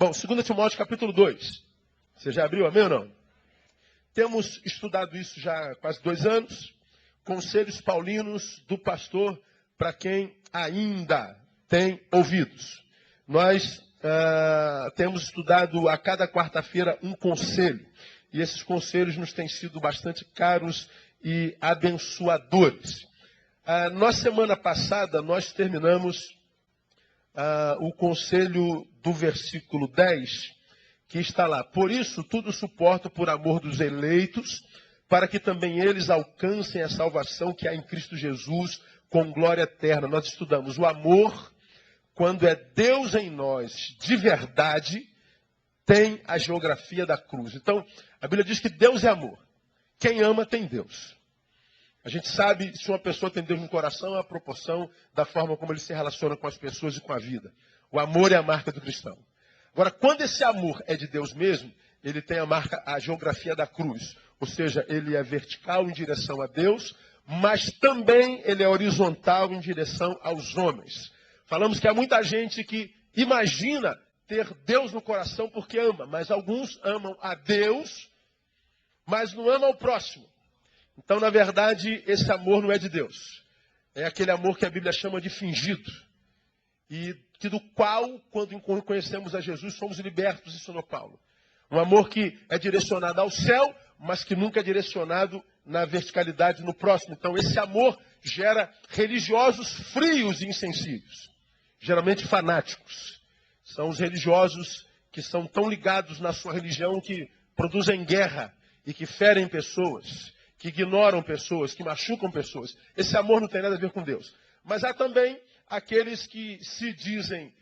Bom, 2 Timóteo capítulo 2. Você já abriu, amém ou não? Temos estudado isso já há quase 2 anos. Conselhos paulinos do pastor para quem ainda tem ouvidos. Nós temos estudado a cada quarta-feira um conselho. E esses conselhos nos têm sido bastante caros e abençoadores. Na semana passada, nós terminamos o conselho do versículo 10, que está lá. Por isso, tudo suporto por amor dos eleitos, para que também eles alcancem a salvação que há em Cristo Jesus, com glória eterna. Nós estudamos o amor, quando é Deus em nós, de verdade, tem a geografia da cruz. Então, a Bíblia diz que Deus é amor. Quem ama tem Deus. A gente sabe se uma pessoa tem Deus no coração, é a proporção da forma como ele se relaciona com as pessoas e com a vida. O amor é a marca do cristão. Agora, quando esse amor é de Deus mesmo, ele tem a marca, a geografia da cruz. Ou seja, ele é vertical em direção a Deus, mas também ele é horizontal em direção aos homens. Falamos que há muita gente que imagina ter Deus no coração porque ama, mas alguns amam a Deus, mas não amam ao próximo. Então, na verdade, esse amor não é de Deus. É aquele amor que a Bíblia chama de fingido. E que do qual, quando conhecemos a Jesus, somos libertos, ensinou Paulo. Um amor que é direcionado ao céu, mas que nunca é direcionado na verticalidade no próximo. Então, esse amor gera religiosos frios e insensíveis. Geralmente fanáticos. São os religiosos que são tão ligados na sua religião que produzem guerra e que ferem pessoas, que ignoram pessoas, que machucam pessoas. Esse amor não tem nada a ver com Deus. Mas há também aqueles que se dizem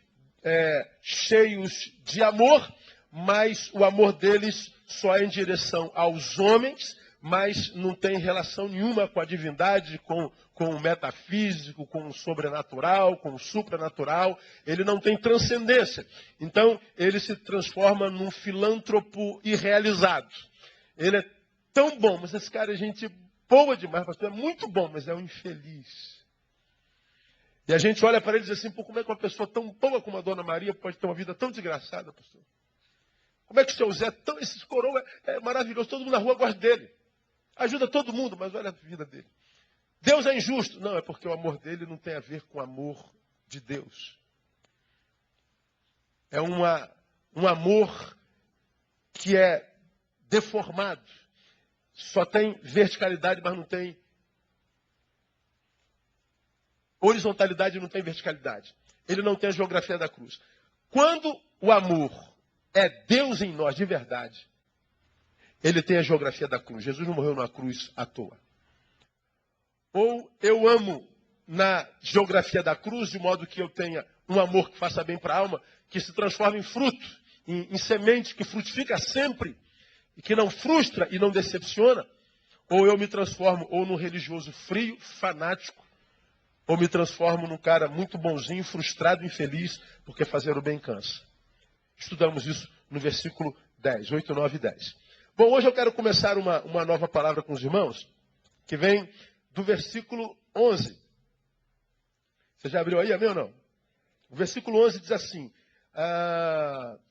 cheios de amor, mas o amor deles só é em direção aos homens, mas não tem relação nenhuma com a divindade, com o metafísico, com o sobrenatural, com o supranatural. Ele não tem transcendência. Então, ele se transforma num filântropo irrealizado. Ele é tão bom, mas esse cara é gente boa demais, pastor, é muito bom, mas é um infeliz. E a gente olha para ele e diz assim, pô, como é que uma pessoa tão boa como a Dona Maria pode ter uma vida tão desgraçada, pastor? Como é que o seu Zé, esse coroa é maravilhoso, todo mundo na rua gosta dele. Ajuda todo mundo, mas olha a vida dele. Deus é injusto. Não, é porque o amor dele não tem a ver com o amor de Deus. É um amor que é deformado. Só tem verticalidade, mas não tem horizontalidade, não tem verticalidade. Ele não tem a geografia da cruz. Quando o amor é Deus em nós de verdade, ele tem a geografia da cruz. Jesus não morreu na cruz à toa. Ou eu amo na geografia da cruz, de modo que eu tenha um amor que faça bem para a alma, que se transforma em fruto, em semente que frutifica sempre, e que não frustra e não decepciona, ou eu me transformo ou num religioso frio, fanático, ou me transformo num cara muito bonzinho, frustrado, infeliz, porque fazer o bem cansa. Estudamos isso no versículo 10, 8, 9 e 10. Bom, hoje eu quero começar uma nova palavra com os irmãos, que vem do versículo 11. Você já abriu aí, amém ou não? O versículo 11 diz assim,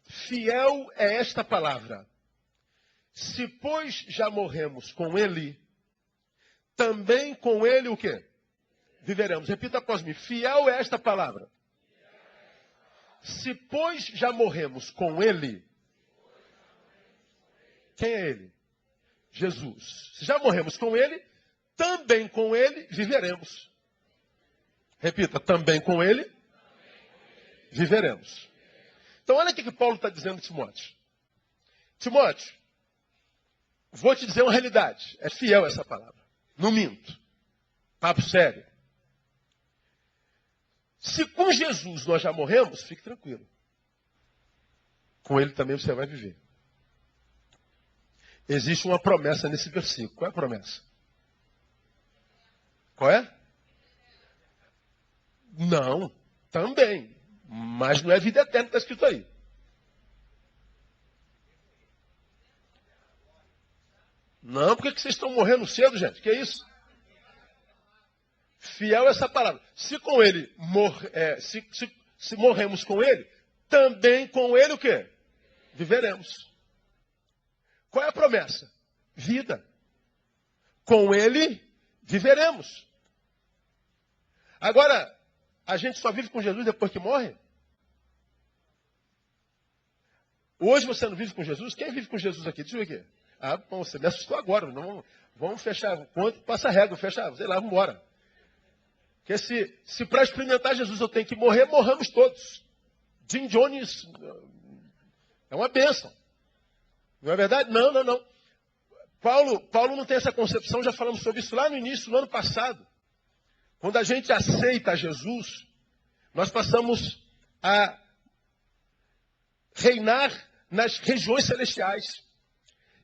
fiel é esta palavra. Se, pois, já morremos com ele, também com ele o quê? Viveremos. Repita após mim. Fiel é esta palavra. Se, pois, já morremos com ele, quem é ele? Jesus. Se já morremos com ele, também com ele viveremos. Repita, também com ele viveremos. Então, olha o que Paulo está dizendo a Timóteo. Timóteo, vou te dizer uma realidade. É fiel essa palavra. Não minto. Papo sério. Se com Jesus nós já morremos, fique tranquilo. Com ele também você vai viver. Existe uma promessa nesse versículo. Qual é a promessa? Qual é? Não, também. Mas não é vida eterna que está escrito aí. Não, por que vocês estão morrendo cedo, gente? Que é isso? Fiel é essa palavra. Se com ele se morremos com ele, também com ele o quê? viveremos. Qual é a promessa? Vida. Com ele, viveremos. Agora, a gente só vive com Jesus depois que morre? Hoje você não vive com Jesus? Quem vive com Jesus aqui? Deixa eu ver aqui. Ah, bom, você me assustou agora. Não, vamos fechar. Quanto passa a régua, fecha, sei lá, vamos embora. Porque se para experimentar Jesus eu tenho que morrer, morramos todos. Jim Jones é uma bênção. Não é verdade? Não, não, não. Paulo não tem essa concepção, já falamos sobre isso lá no início, no ano passado. Quando a gente aceita Jesus, nós passamos a reinar nas regiões celestiais.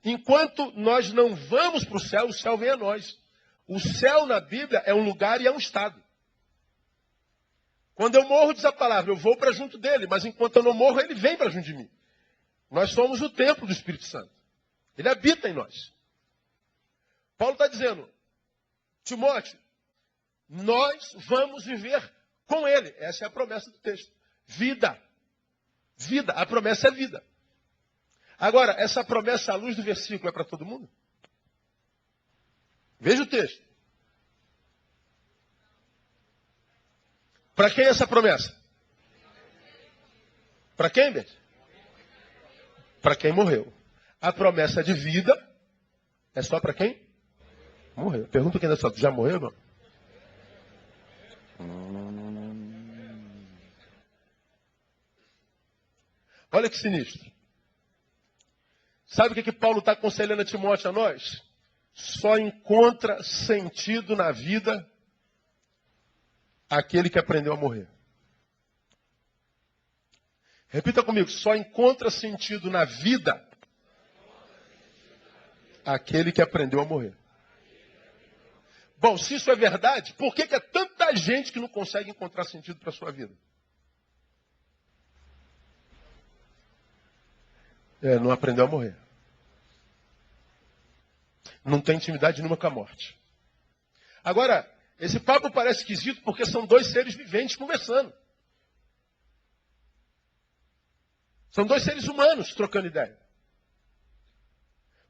Enquanto nós não vamos para o céu vem a nós. O céu na Bíblia é um lugar e é um estado. Quando eu morro, diz a palavra, eu vou para junto dele, mas enquanto eu não morro, ele vem para junto de mim. Nós somos o templo do Espírito Santo. Ele habita em nós. Paulo está dizendo, Timóteo, nós vamos viver com ele. Essa é a promessa do texto. Vida. Vida. A promessa é vida. Agora, essa promessa à luz do versículo é para todo mundo? Veja o texto. Para quem é essa promessa? Para quem, Beth? Para quem morreu. A promessa de vida é só para quem morreu. Pergunta quem nessa já morreu, não? Olha que sinistro. Sabe o que Paulo está aconselhando a Timóteo a nós? Só encontra sentido na vida aquele que aprendeu a morrer. Repita comigo, só encontra sentido na vida aquele que aprendeu a morrer. Bom, se isso é verdade, por que é tanta gente que não consegue encontrar sentido para a sua vida? Não aprendeu a morrer. Não tem intimidade nenhuma com a morte. Agora, esse papo parece esquisito porque são dois seres viventes conversando. São dois seres humanos trocando ideia.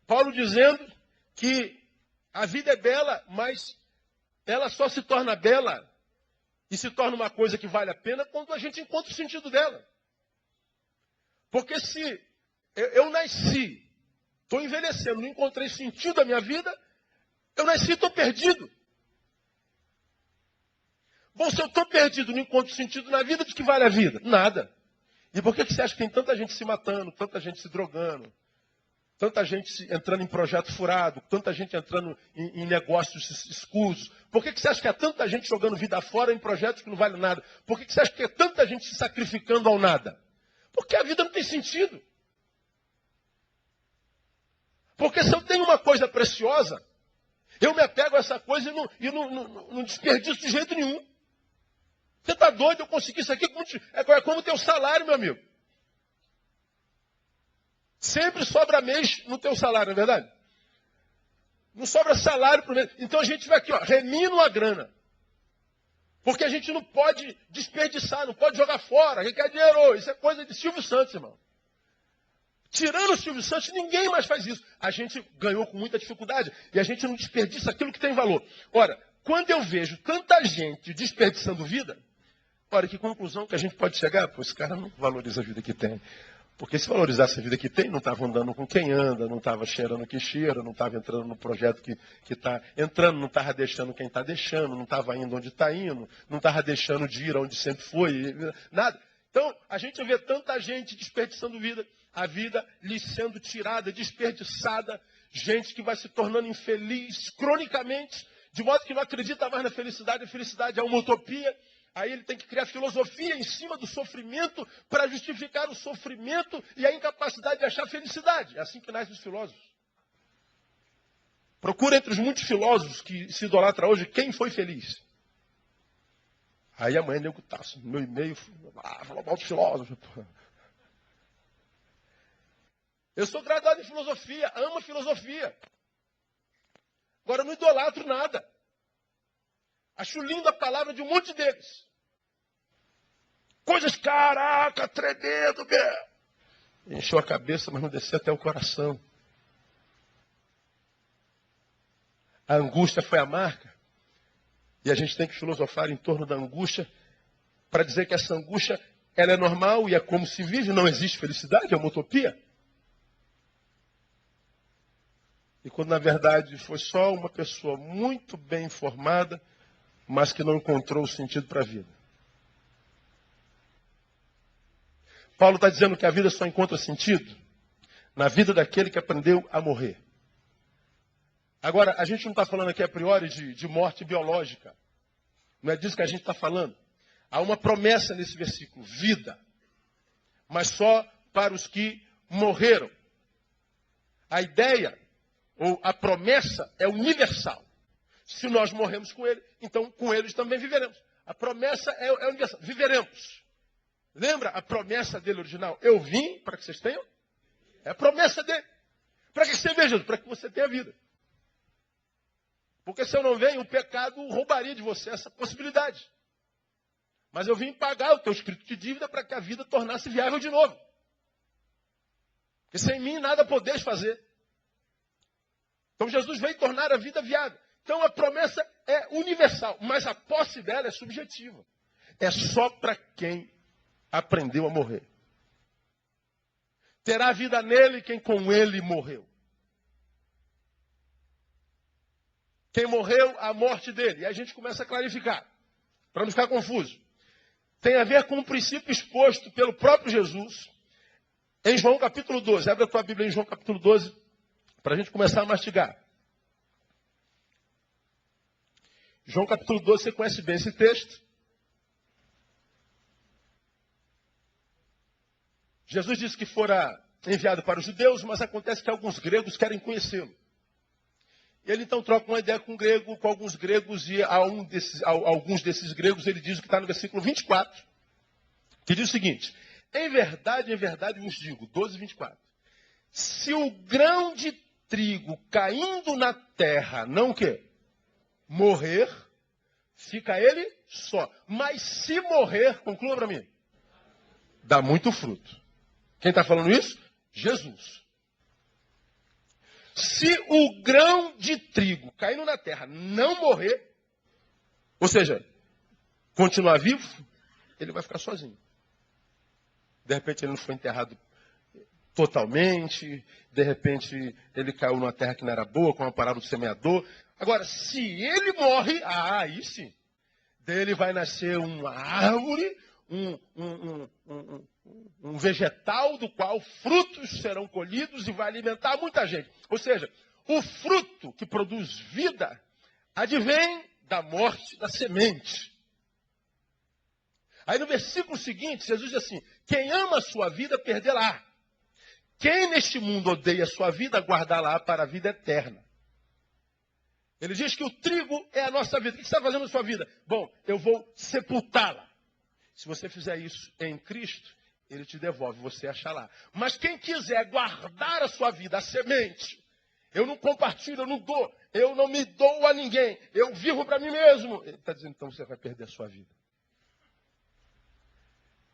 Paulo dizendo que a vida é bela, mas ela só se torna bela e se torna uma coisa que vale a pena quando a gente encontra o sentido dela. Porque se eu nasci, estou envelhecendo, não encontrei sentido da minha vida, eu nasci e estou perdido. Bom, se eu estou perdido, não encontro sentido na vida, de que vale a vida? Nada. E por que você acha que tem tanta gente se matando, tanta gente se drogando, tanta gente entrando em projeto furado, tanta gente entrando em negócios escusos? Por que você acha que há tanta gente jogando vida fora em projetos que não valem nada? Por que você acha que há tanta gente se sacrificando ao nada? Porque a vida não tem sentido. Porque se eu tenho uma coisa preciosa, eu me apego a essa coisa e não desperdiço de jeito nenhum. Você está doido? Eu consegui isso aqui. É como o teu salário, meu amigo. Sempre sobra mês no teu salário, não é verdade? Não sobra salário por mês. Então a gente vai aqui, ó, remino a grana. Porque a gente não pode desperdiçar, não pode jogar fora. Quem quer dinheiro? Isso é coisa de Silvio Santos, irmão. Tirando o Silvio Santos, ninguém mais faz isso. A gente ganhou com muita dificuldade e a gente não desperdiça aquilo que tem valor. Ora, quando eu vejo tanta gente desperdiçando vida, olha, que conclusão que a gente pode chegar? Pô, esse cara não valoriza a vida que tem. Porque se valorizasse a vida que tem, não estava andando com quem anda, não estava cheirando o que cheira, não estava entrando no projeto que está entrando, não estava deixando quem está deixando, não estava indo onde está indo, não estava deixando de ir onde sempre foi, nada. Então, a gente vê tanta gente desperdiçando vida, a vida lhe sendo tirada, desperdiçada, gente que vai se tornando infeliz cronicamente, de modo que não acredita mais na felicidade, a felicidade é uma utopia. Aí ele tem que criar filosofia em cima do sofrimento para justificar o sofrimento e a incapacidade de achar felicidade. É assim que nascem os filósofos. Procura entre os muitos filósofos que se idolatra hoje quem foi feliz. Aí amanhã nego tá no meu e-mail, falou mal de filósofo. Eu sou graduado em filosofia, amo a filosofia. Agora não idolatro nada. Acho linda a palavra de um monte deles. Coisas, caraca, tremendo, meu. encheu a cabeça, mas não desceu até o coração. A angústia foi a marca. E a gente tem que filosofar em torno da angústia para dizer que essa angústia ela é normal e é como se vive, não existe felicidade, é uma utopia. E quando na verdade foi só uma pessoa muito bem informada, mas que não encontrou o sentido para a vida. Paulo está dizendo que a vida só encontra sentido na vida daquele que aprendeu a morrer. Agora, a gente não está falando aqui a priori de morte biológica. Não é disso que a gente está falando. Há uma promessa nesse versículo, vida. Mas só para os que morreram. A ideia, ou a promessa, é universal. Se nós morremos com ele, então com eles também viveremos. A promessa é universal. Viveremos. Lembra a promessa dele original? Eu vim para que vocês tenham. É a promessa dele. Para que você veja, para que você tenha vida. Porque se eu não venho, o pecado roubaria de você essa possibilidade. Mas eu vim pagar o teu escrito de dívida para que a vida tornasse viável de novo. Porque sem mim nada podeis fazer. Então Jesus veio tornar a vida viável. Então a promessa é universal, mas a posse dela é subjetiva. É só para quem aprendeu a morrer. Terá vida nele quem com ele morreu. Quem morreu, a morte dele. E a gente começa a clarificar, para não ficar confuso. Tem a ver com um princípio exposto pelo próprio Jesus em João capítulo 12. Abre a tua Bíblia em João capítulo 12, para a gente começar a mastigar. João capítulo 12, você conhece bem esse texto. Jesus disse que fora enviado para os judeus, mas acontece que alguns gregos querem conhecê-lo. Ele então troca uma ideia com um grego, com alguns gregos, e a alguns desses gregos ele diz o que está no versículo 24, que diz o seguinte: em verdade vos digo, 12, 24, se o grão de trigo caindo na terra não o quê? Morrer, fica ele só. Mas se morrer, conclua para mim, dá muito fruto. Quem está falando isso? Jesus. Se o grão de trigo caindo na terra não morrer, ou seja, continuar vivo, ele vai ficar sozinho. De repente ele não foi enterrado totalmente, de repente ele caiu numa terra que não era boa, com uma parada do semeador. Agora, se ele morre, aí sim, dele vai nascer uma árvore, um vegetal do qual frutos serão colhidos e vai alimentar muita gente. Ou seja, o fruto que produz vida advém da morte da semente. Aí no versículo seguinte, Jesus diz assim: quem ama a sua vida, perdê-la. Quem neste mundo odeia a sua vida, guardá-la para a vida eterna. Ele diz que o trigo é a nossa vida. O que você está fazendo na sua vida? Bom, eu vou sepultá-la. Se você fizer isso em Cristo, ele te devolve, você acha lá. Mas quem quiser guardar a sua vida, a semente, eu não compartilho, eu não dou, eu não me dou a ninguém, eu vivo para mim mesmo. Ele está dizendo, então você vai perder a sua vida.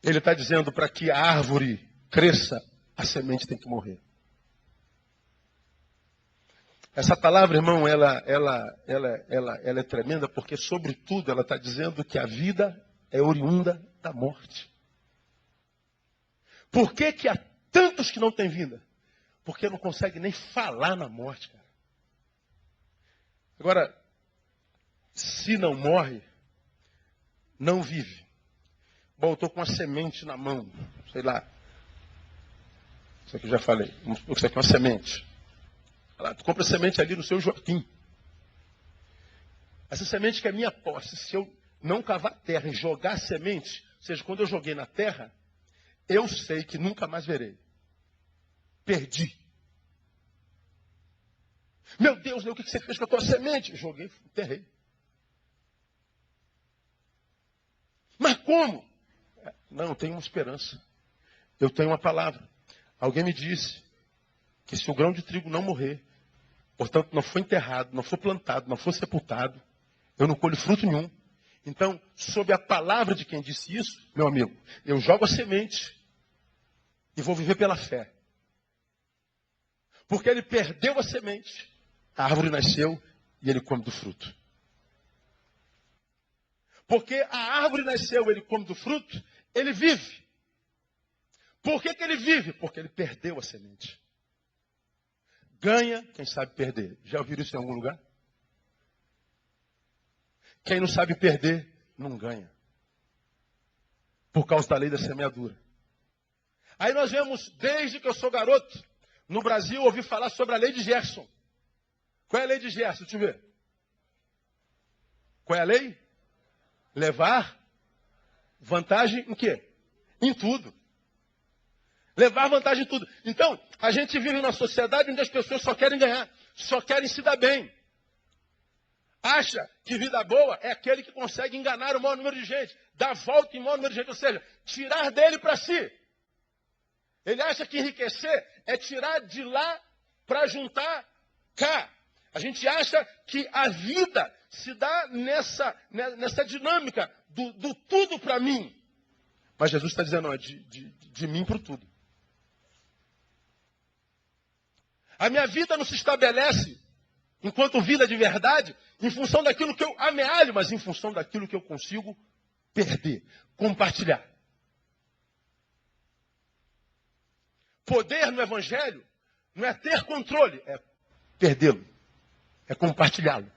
Ele está dizendo, para que a árvore cresça, a semente tem que morrer. Essa palavra, irmão, ela é tremenda, porque, sobretudo, ela está dizendo que a vida é oriunda da morte. Por que que há tantos que não têm vida? Porque não conseguem nem falar na morte, cara. Agora, se não morre, não vive. Bom, eu estou com uma semente na mão, sei lá. Isso aqui eu já falei. Isso aqui é uma semente. Tu compra semente ali no seu Joaquim. Essa semente que é minha posse, se eu não cavar terra e jogar a semente, ou seja, quando eu joguei na terra, eu sei que nunca mais verei. Perdi. Meu Deus, o que você fez com a tua semente? Joguei, enterrei. Mas como? Não, eu tenho uma esperança. Eu tenho uma palavra. Alguém me disse que se o grão de trigo não morrer, portanto não for enterrado, não for plantado, não for sepultado, eu não colho fruto nenhum. Então, sob a palavra de quem disse isso, meu amigo, eu jogo a semente. e vou viver pela fé. Porque ele perdeu a semente, a árvore nasceu e ele come do fruto. Porque a árvore nasceu, ele come do fruto, ele vive. Por que ele vive? Porque ele perdeu a semente. Ganha quem sabe perder. Já ouviram isso em algum lugar? Quem não sabe perder, não ganha. Por causa da lei da semeadura. Aí nós vemos, desde que eu sou garoto, no Brasil, ouvi falar sobre a lei de Gerson. Qual é a lei de Gerson? Deixa eu ver. Qual é a lei? Levar vantagem em quê? Em tudo. Levar vantagem em tudo. Então, a gente vive numa sociedade onde as pessoas só querem ganhar, só querem se dar bem. Acha que vida boa é aquele que consegue enganar o maior número de gente, dar volta em maior número de gente, ou seja, tirar dele para si. Ele acha que enriquecer é tirar de lá para juntar cá. A gente acha que a vida se dá nessa dinâmica do tudo para mim. Mas Jesus está dizendo, não, de mim para o tudo. A minha vida não se estabelece, enquanto vida de verdade, em função daquilo que eu amealho, mas em função daquilo que eu consigo perder, compartilhar. Poder no Evangelho não é ter controle, é perdê-lo, é compartilhá-lo.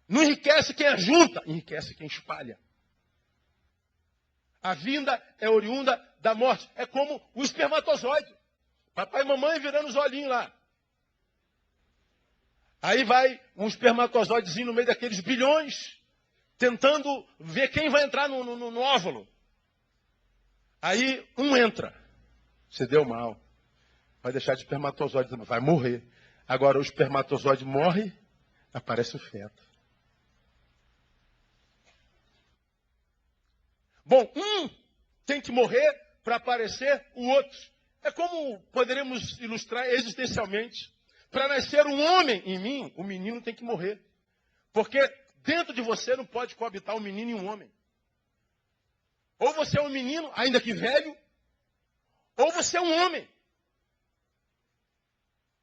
Não enriquece quem ajunta, enriquece quem espalha. A vinda é oriunda da morte. É como o espermatozoide. Papai e mamãe virando os olhinhos lá. Aí vai um espermatozoidezinho no meio daqueles bilhões, tentando ver quem vai entrar no óvulo. Aí um entra. Você deu mal. Vai deixar de espermatozoide, vai morrer. Agora o espermatozoide morre, aparece o feto. Bom, um tem que morrer para aparecer o outro. É como poderíamos ilustrar existencialmente. Para nascer um homem em mim, o menino tem que morrer. Porque dentro de você não pode coabitar um menino e um homem. Ou você é um menino, ainda que velho, ou você é um homem.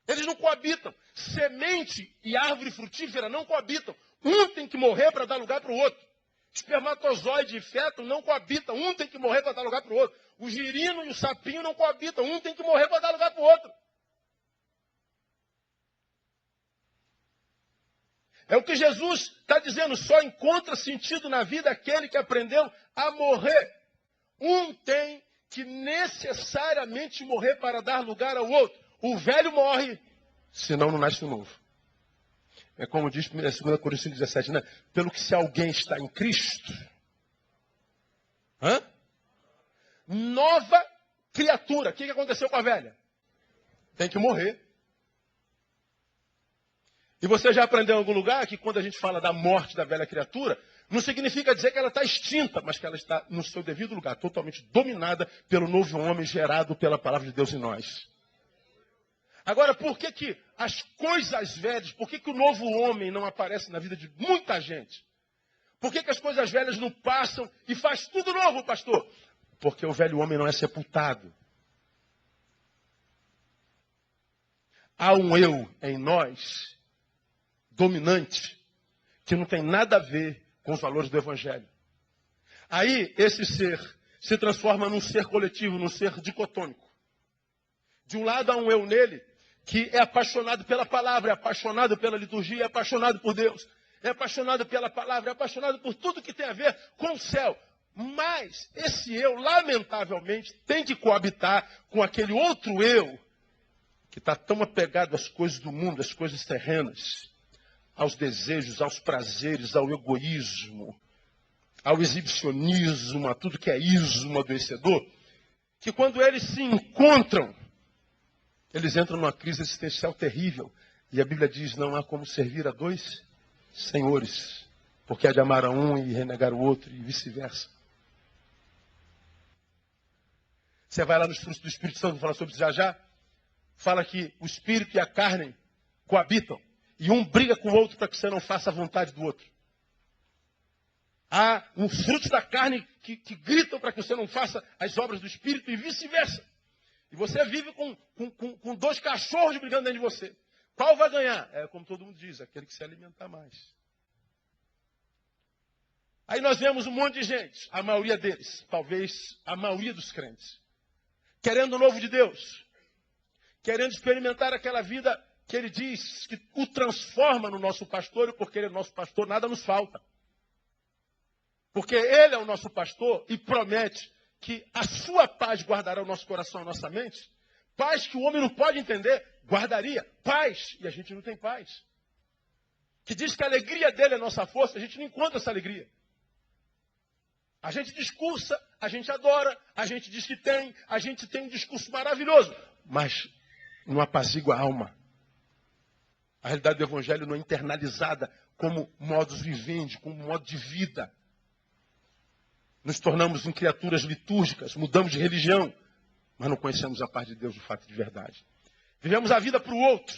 Eles não coabitam. Semente e árvore frutífera não coabitam. Um tem que morrer para dar lugar para o outro. Espermatozoide e feto não coabitam. Um tem que morrer para dar lugar para o outro. O girino e o sapinho não coabitam. Um tem que morrer para dar lugar para o outro. É o que Jesus está dizendo. Só encontra sentido na vida aquele que aprendeu a morrer. Um tem que necessariamente morrer para dar lugar ao outro. O velho morre, senão não nasce o novo. É como diz 2 Coríntios 17, né? Pelo que se alguém está em Cristo, nova criatura. O que aconteceu com a velha? Tem que morrer. E você já aprendeu em algum lugar que quando a gente fala da morte da velha criatura, não significa dizer que ela está extinta, mas que ela está no seu devido lugar, totalmente dominada pelo novo homem gerado pela palavra de Deus em nós. Agora, por que as coisas velhas, por que o novo homem não aparece na vida de muita gente? Por que as coisas velhas não passam e faz tudo novo, pastor? Porque o velho homem não é sepultado. Há um eu em nós, dominante, que não tem nada a ver com os valores do Evangelho. Aí, esse ser se transforma num ser coletivo, num ser dicotômico. De um lado, há um eu nele, que é apaixonado pela palavra, é apaixonado pela liturgia, é apaixonado por Deus, é apaixonado pela palavra, é apaixonado por tudo que tem a ver com o céu. Mas esse eu, lamentavelmente, tem que coabitar com aquele outro eu, que está tão apegado às coisas do mundo, às coisas terrenas, aos desejos, aos prazeres, ao egoísmo, ao exibicionismo, a tudo que é ismo adoecedor, que quando eles se encontram, eles entram numa crise existencial terrível. E a Bíblia diz, não há como servir a dois senhores, porque há de amar a um e renegar o outro, e vice-versa. Você vai lá nos frutos do Espírito Santo, falar sobre isso já. Fala que o Espírito e a carne coabitam. E um briga com o outro para que você não faça a vontade do outro. Há os frutos da carne que gritam para que você não faça as obras do Espírito e vice-versa. E você vive com dois cachorros brigando dentro de você. Qual vai ganhar? É como todo mundo diz, aquele que se alimentar mais. Aí nós vemos um monte de gente, a maioria deles, talvez a maioria dos crentes, querendo o novo de Deus, querendo experimentar aquela vida que ele diz que o transforma no nosso pastor, e porque ele é nosso pastor, nada nos falta. Porque ele é o nosso pastor e promete que a sua paz guardará o nosso coração e a nossa mente. Paz que o homem não pode entender, guardaria. Paz, e a gente não tem paz. Que diz que a alegria dele é nossa força, a gente não encontra essa alegria. A gente discursa, a gente adora, a gente diz que tem, a gente tem um discurso maravilhoso, mas não apazigua a alma. A realidade do Evangelho não é internalizada como modus vivendi, como modo de vida. Nos tornamos em criaturas litúrgicas, mudamos de religião, mas não conhecemos a paz de Deus, o fato de verdade. Vivemos a vida para o outro,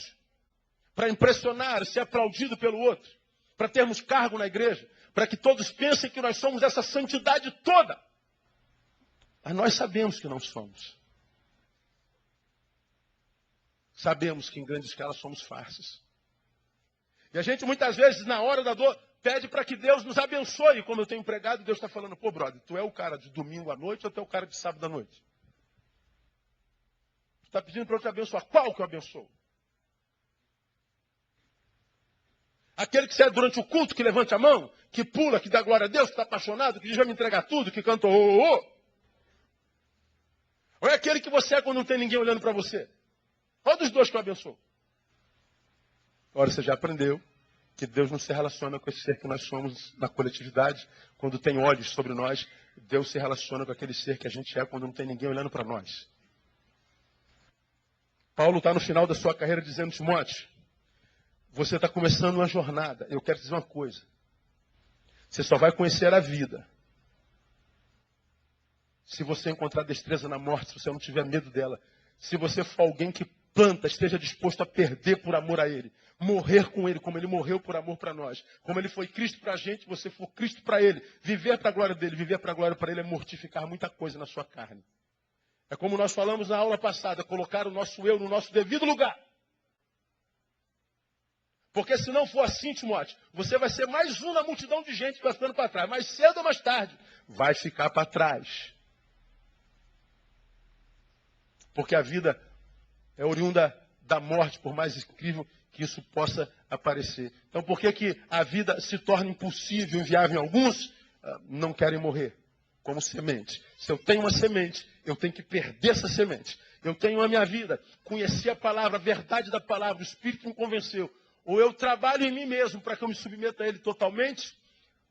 para impressionar, ser aplaudido pelo outro, para termos cargo na igreja, para que todos pensem que nós somos essa santidade toda. Mas nós sabemos que não somos. Sabemos que em grande escala somos farsas. E a gente muitas vezes, na hora da dor, pede para que Deus nos abençoe. Como eu tenho pregado, Deus está falando, pô, brother, tu é o cara de domingo à noite ou tu é o cara de sábado à noite? Tu está pedindo para eu te abençoar. Qual que eu abençoo? Aquele que sai durante o culto, que levante a mão, que pula, que dá glória a Deus, que está apaixonado, que diz, vai me entregar tudo, que canta Ou é aquele que você é quando não tem ninguém olhando para você? Qual dos dois que eu abençoo? Agora você já aprendeu que Deus não se relaciona com esse ser que nós somos na coletividade. Quando tem olhos sobre nós, Deus se relaciona com aquele ser que a gente é quando não tem ninguém olhando para nós. Paulo está no final da sua carreira dizendo, Timóteo, você está começando uma jornada. Eu quero te dizer uma coisa. Você só vai conhecer a vida se você encontrar destreza na morte, se você não tiver medo dela. Se você for alguém que planta, esteja disposto a perder por amor a Ele. Morrer com Ele, como Ele morreu por amor para nós. Como Ele foi Cristo para a gente, você for Cristo para Ele. Viver para a glória dEle, viver para a glória para Ele é mortificar muita coisa na sua carne. É como nós falamos na aula passada, colocar o nosso eu no nosso devido lugar. Porque se não for assim, Timóteo, você vai ser mais um na multidão de gente que vai ficando para trás. Mais cedo ou mais tarde, vai ficar para trás. Porque a vida é oriunda da morte, por mais incrível que isso possa aparecer. Então, por que a vida se torna impossível, inviável em alguns? Não querem morrer, como semente. Se eu tenho uma semente, eu tenho que perder essa semente. Eu tenho a minha vida, conheci a palavra, a verdade da palavra, o Espírito me convenceu. Ou eu trabalho em mim mesmo para que eu me submeta a Ele totalmente,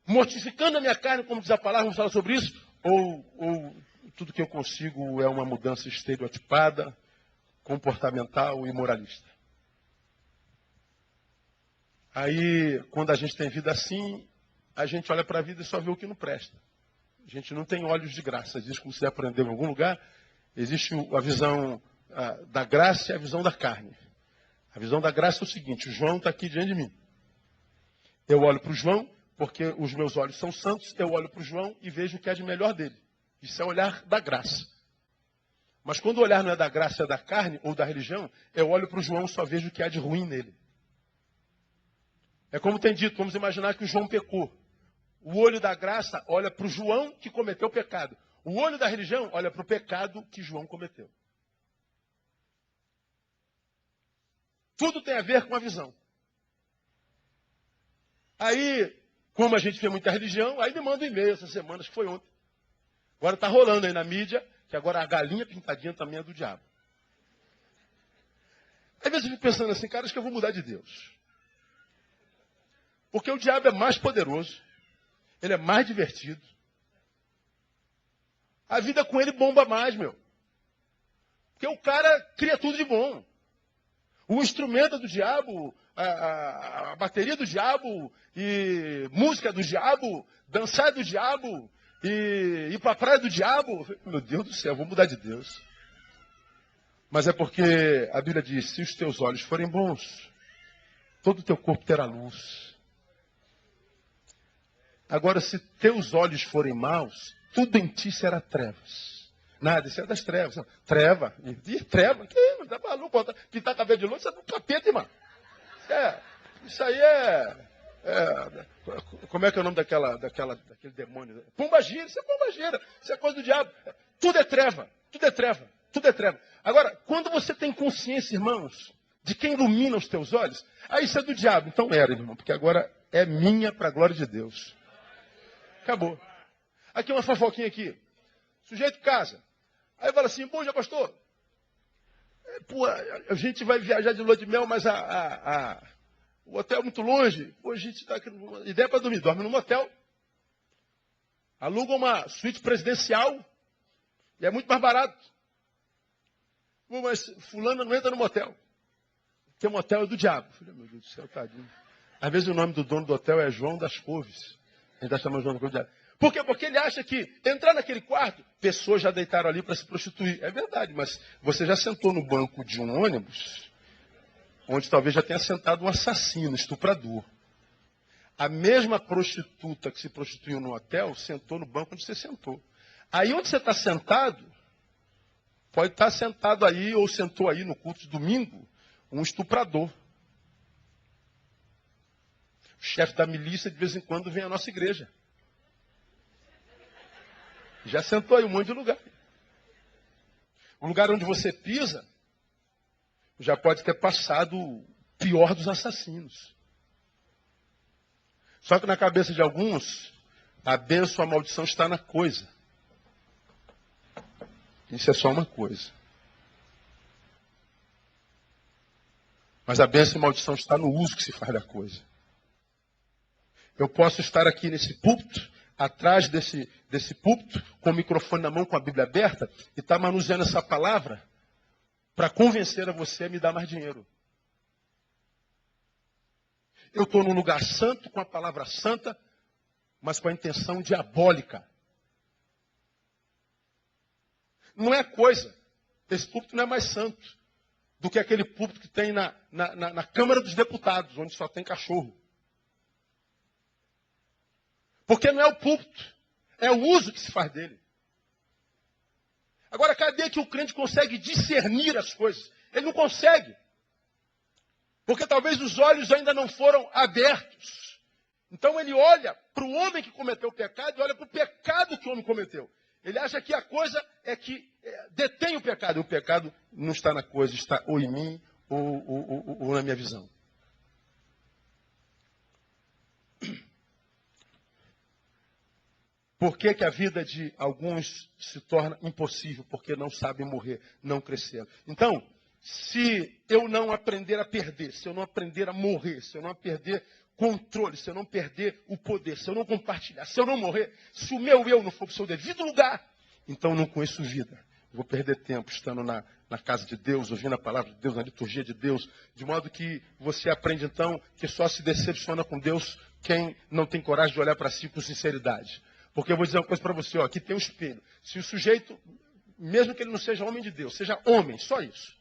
mortificando a minha carne, como diz a palavra, vamos falar sobre isso, ou tudo que eu consigo é uma mudança estereotipada, comportamental e moralista. Aí, quando a gente tem vida assim, a gente olha para a vida e só vê o que não presta. A gente não tem olhos de graça. Existe, como você aprendeu em algum lugar, existe a visão da graça e a visão da carne. A visão da graça é o seguinte, o João está aqui diante de mim. Eu olho para o João, porque os meus olhos são santos, eu olho para o João e vejo o que há de melhor dele. Isso é o olhar da graça. Mas quando o olhar não é da graça, é da carne ou da religião, eu olho para o João e só vejo o que há de ruim nele. É como tem dito, vamos imaginar que o João pecou. O olho da graça olha para o João que cometeu o pecado. O olho da religião olha para o pecado que João cometeu. Tudo tem a ver com a visão. Aí, como a gente vê muita religião, aí me manda um e-mail essa semana, acho que foi ontem. Agora está rolando aí na mídia, que agora a galinha pintadinha também é do diabo. Às vezes eu fico pensando assim, cara, acho que eu vou mudar de Deus. Porque o diabo é mais poderoso, ele é mais divertido. A vida com ele bomba mais, meu. Porque o cara cria tudo de bom. O instrumento do diabo, a bateria do diabo, e música do diabo, dançar do diabo, e ir para a praia do diabo. Meu Deus do céu, vou mudar de Deus. Mas é porque a Bíblia diz, se os teus olhos forem bons, todo o teu corpo terá luz. Agora, se teus olhos forem maus, tudo em ti será trevas. Nada, isso é das trevas. Não. Treva. E treva? Que? Tá maluco? Pintar cabelo de louro, isso é do capeta, irmão. Isso aí como é que é o nome daquele demônio? Pombagira, isso é pombagira. Isso é coisa do diabo. Tudo é treva. Tudo é treva. Tudo é treva. Agora, quando você tem consciência, irmãos, de quem ilumina os teus olhos, aí isso é do diabo. Então era, irmão, porque agora é minha para a glória de Deus. Acabou. Aqui uma fofoquinha aqui. Sujeito casa. Aí fala assim, pô, já pastor, pô, a gente vai viajar de lua de mel, mas o hotel é muito longe. Pô, a gente está aqui numa ideia para dormir. Dorme num motel. Aluga uma suíte presidencial. E é muito mais barato. Pô, mas fulano não entra no motel. Porque o motel é do diabo. Falei, meu Deus do céu, tadinho. Às vezes o nome do dono do hotel é João das Couves. A gente está chamando João das Couves de diabo. Por quê? Porque ele acha que entrar naquele quarto, pessoas já deitaram ali para se prostituir. É verdade, mas você já sentou no banco de um ônibus, onde talvez já tenha sentado um assassino, estuprador. A mesma prostituta que se prostituiu no hotel, sentou no banco onde você sentou. Aí onde você está sentado, pode estar sentado aí, ou sentou aí no culto de domingo, um estuprador. O chefe da milícia, de vez em quando, vem à nossa igreja. Já sentou aí um monte de lugar. O lugar onde você pisa já pode ter passado o pior dos assassinos. Só que na cabeça de alguns, a bênção, a maldição está na coisa. Isso é só uma coisa. Mas a bênção e a maldição está no uso que se faz da coisa. Eu posso estar aqui nesse púlpito, atrás desse púlpito, com o microfone na mão, com a Bíblia aberta, e estar manuseando essa palavra para convencer a você a me dar mais dinheiro. Eu estou num lugar santo, com a palavra santa, mas com a intenção diabólica. Não é coisa. Esse púlpito não é mais santo do que aquele púlpito que tem na Câmara dos Deputados, onde só tem cachorro. Porque não é o púlpito, é o uso que se faz dele. Agora, cadê que o crente consegue discernir as coisas? Ele não consegue. Porque talvez os olhos ainda não foram abertos. Então ele olha para o homem que cometeu o pecado e olha para o pecado que o homem cometeu. Ele acha que a coisa é que detém o pecado. E o pecado não está na coisa, está ou em mim ou na minha visão. Por que a vida de alguns se torna impossível? Porque não sabem morrer, não cresceram. Então, se eu não aprender a perder, se eu não aprender a morrer, se eu não perder controle, se eu não perder o poder, se eu não compartilhar, se eu não morrer, se o meu eu não for para o seu devido lugar, então eu não conheço vida. Vou perder tempo estando na casa de Deus, ouvindo a palavra de Deus, na liturgia de Deus, de modo que você aprende então que só se decepciona com Deus quem não tem coragem de olhar para si com sinceridade. Porque eu vou dizer uma coisa para você, ó, aqui tem um espelho. Se o sujeito, mesmo que ele não seja homem de Deus, seja homem, só isso.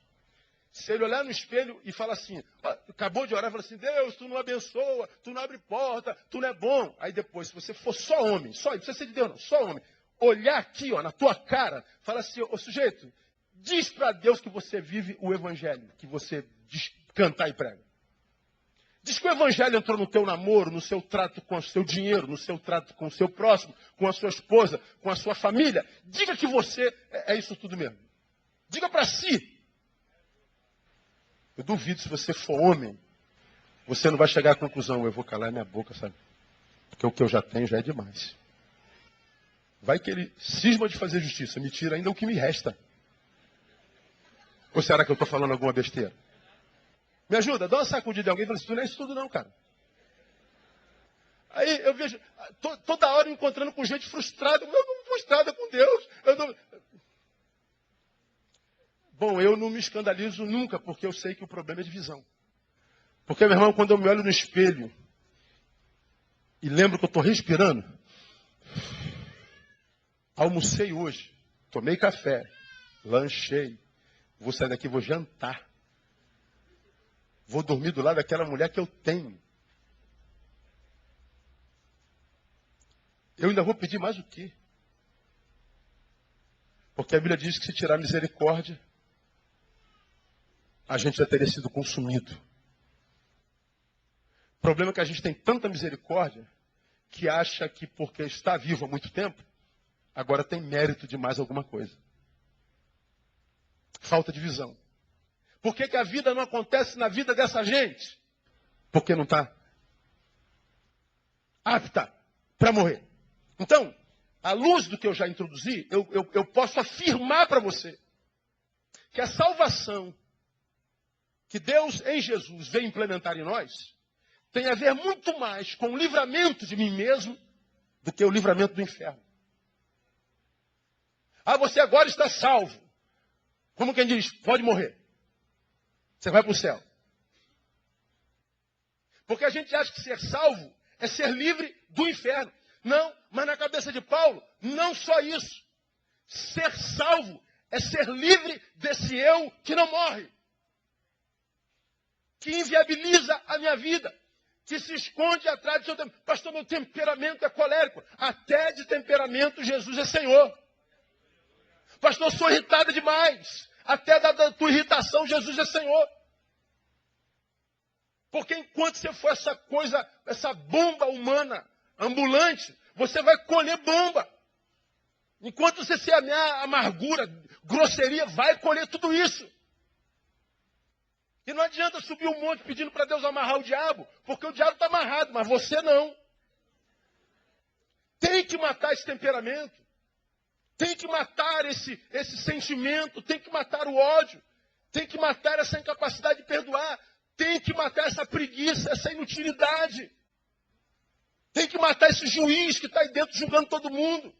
Se ele olhar no espelho e falar assim, ó, acabou de orar e falar assim, Deus, tu não abençoa, tu não abre porta, tu não é bom. Aí depois, se você for só homem, só, não precisa ser de Deus não, só homem, olhar aqui, ó, na tua cara, fala assim, ô sujeito, diz para Deus que você vive o evangelho, que você diz, cantar e prega. Diz que o evangelho entrou no teu namoro, no seu trato com o seu dinheiro, no seu trato com o seu próximo, com a sua esposa, com a sua família. Diga que você é isso tudo mesmo. Diga para si. Eu duvido, se você for homem, você não vai chegar à conclusão, eu vou calar minha boca, sabe? Porque o que eu já tenho já é demais. Vai que ele cisma de fazer justiça, me tira ainda o que me resta. Ou será que eu estou falando alguma besteira? Me ajuda, dá uma sacudida em alguém e fala assim, tu não é isso tudo não, cara. Aí eu vejo, toda hora encontrando com gente frustrada, eu não frustrada com Deus. Bom, eu não me escandalizo nunca, porque eu sei que o problema é de visão. Porque, meu irmão, quando eu me olho no espelho e lembro que eu estou respirando, almocei hoje, tomei café, lanchei, vou sair daqui, vou jantar. Vou dormir do lado daquela mulher que eu tenho. Eu ainda vou pedir mais o quê? Porque a Bíblia diz que se tirar a misericórdia, a gente já teria sido consumido. O problema é que a gente tem tanta misericórdia que acha que porque está vivo há muito tempo, agora tem mérito de mais alguma coisa. Falta de visão. Por que a vida não acontece na vida dessa gente? Porque não está apta para morrer. Então, à luz do que eu já introduzi, eu posso afirmar para você que a salvação que Deus em Jesus veio implementar em nós tem a ver muito mais com o livramento de mim mesmo do que o livramento do inferno. Ah, você agora está salvo. Como quem diz, pode morrer. Você vai para o céu. Porque a gente acha que ser salvo é ser livre do inferno. Não, mas na cabeça de Paulo, não só isso. Ser salvo é ser livre desse eu que não morre. Que inviabiliza a minha vida. Que se esconde atrás do seu temperamento. Pastor, meu temperamento é colérico. Até de temperamento Jesus é Senhor. Pastor, sou irritada demais. Até da tua irritação Jesus é Senhor. Porque enquanto você for essa coisa, essa bomba humana, ambulante, você vai colher bomba. Enquanto você semear amargura, grosseria, vai colher tudo isso. E não adianta subir um monte pedindo para Deus amarrar o diabo, porque o diabo está amarrado, mas você não. Tem que matar esse temperamento. Tem que matar esse sentimento. Tem que matar o ódio. Tem que matar essa incapacidade de perdoar. Tem que matar essa preguiça, essa inutilidade. Tem que matar esse juiz que está aí dentro julgando todo mundo.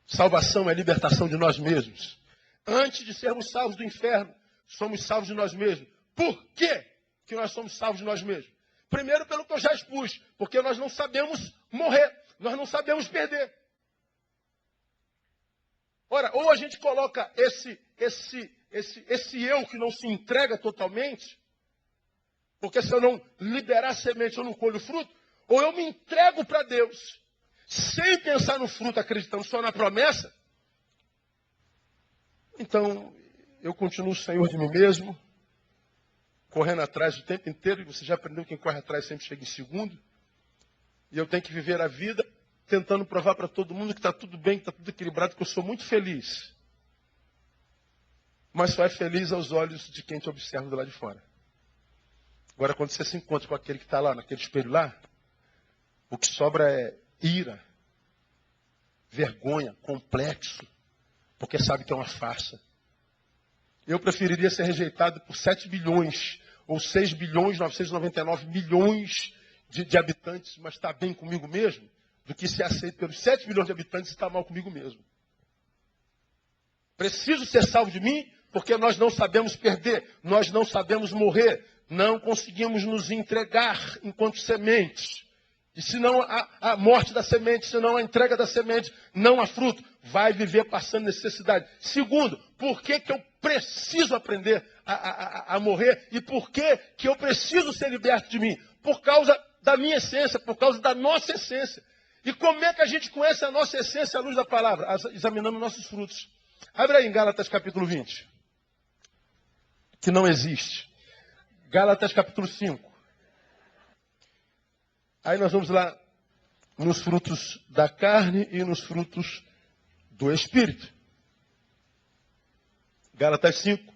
Salvação é libertação de nós mesmos. Antes de sermos salvos do inferno, somos salvos de nós mesmos. Por quê que nós somos salvos de nós mesmos? Primeiro, pelo que eu já expus, porque nós não sabemos morrer, nós não sabemos perder. Ora, ou a gente coloca esse eu que não se entrega totalmente, porque se eu não liberar a semente, eu não colho fruto, ou eu me entrego para Deus, sem pensar no fruto, acreditando só na promessa. Então, eu continuo senhor de mim mesmo, correndo atrás o tempo inteiro, e você já aprendeu que quem corre atrás sempre chega em segundo, e eu tenho que viver a vida tentando provar para todo mundo que está tudo bem, que está tudo equilibrado, que eu sou muito feliz. Mas só é feliz aos olhos de quem te observa do lado de fora. Agora, quando você se encontra com aquele que está lá, naquele espelho lá, o que sobra é ira, vergonha, complexo, porque sabe que é uma farsa. Eu preferiria ser rejeitado por 7 bilhões, ou 6 bilhões, 999 milhões de habitantes, mas estar bem comigo mesmo, do que ser aceito pelos 7 bilhões de habitantes e estar mal comigo mesmo. Preciso ser salvo de mim, porque nós não sabemos perder, nós não sabemos morrer, não conseguimos nos entregar enquanto sementes. E se não a morte da semente, se não a entrega da semente, não há fruto, vai viver passando necessidade. Segundo, por que eu preciso aprender a morrer? E por que eu preciso ser liberto de mim? Por causa da minha essência, por causa da nossa essência. E como é que a gente conhece a nossa essência à luz da palavra? Examinando nossos frutos. Abre aí em Gálatas capítulo 20. Que não existe. Gálatas capítulo 5. Aí nós vamos lá nos frutos da carne e nos frutos do Espírito. Gálatas 5.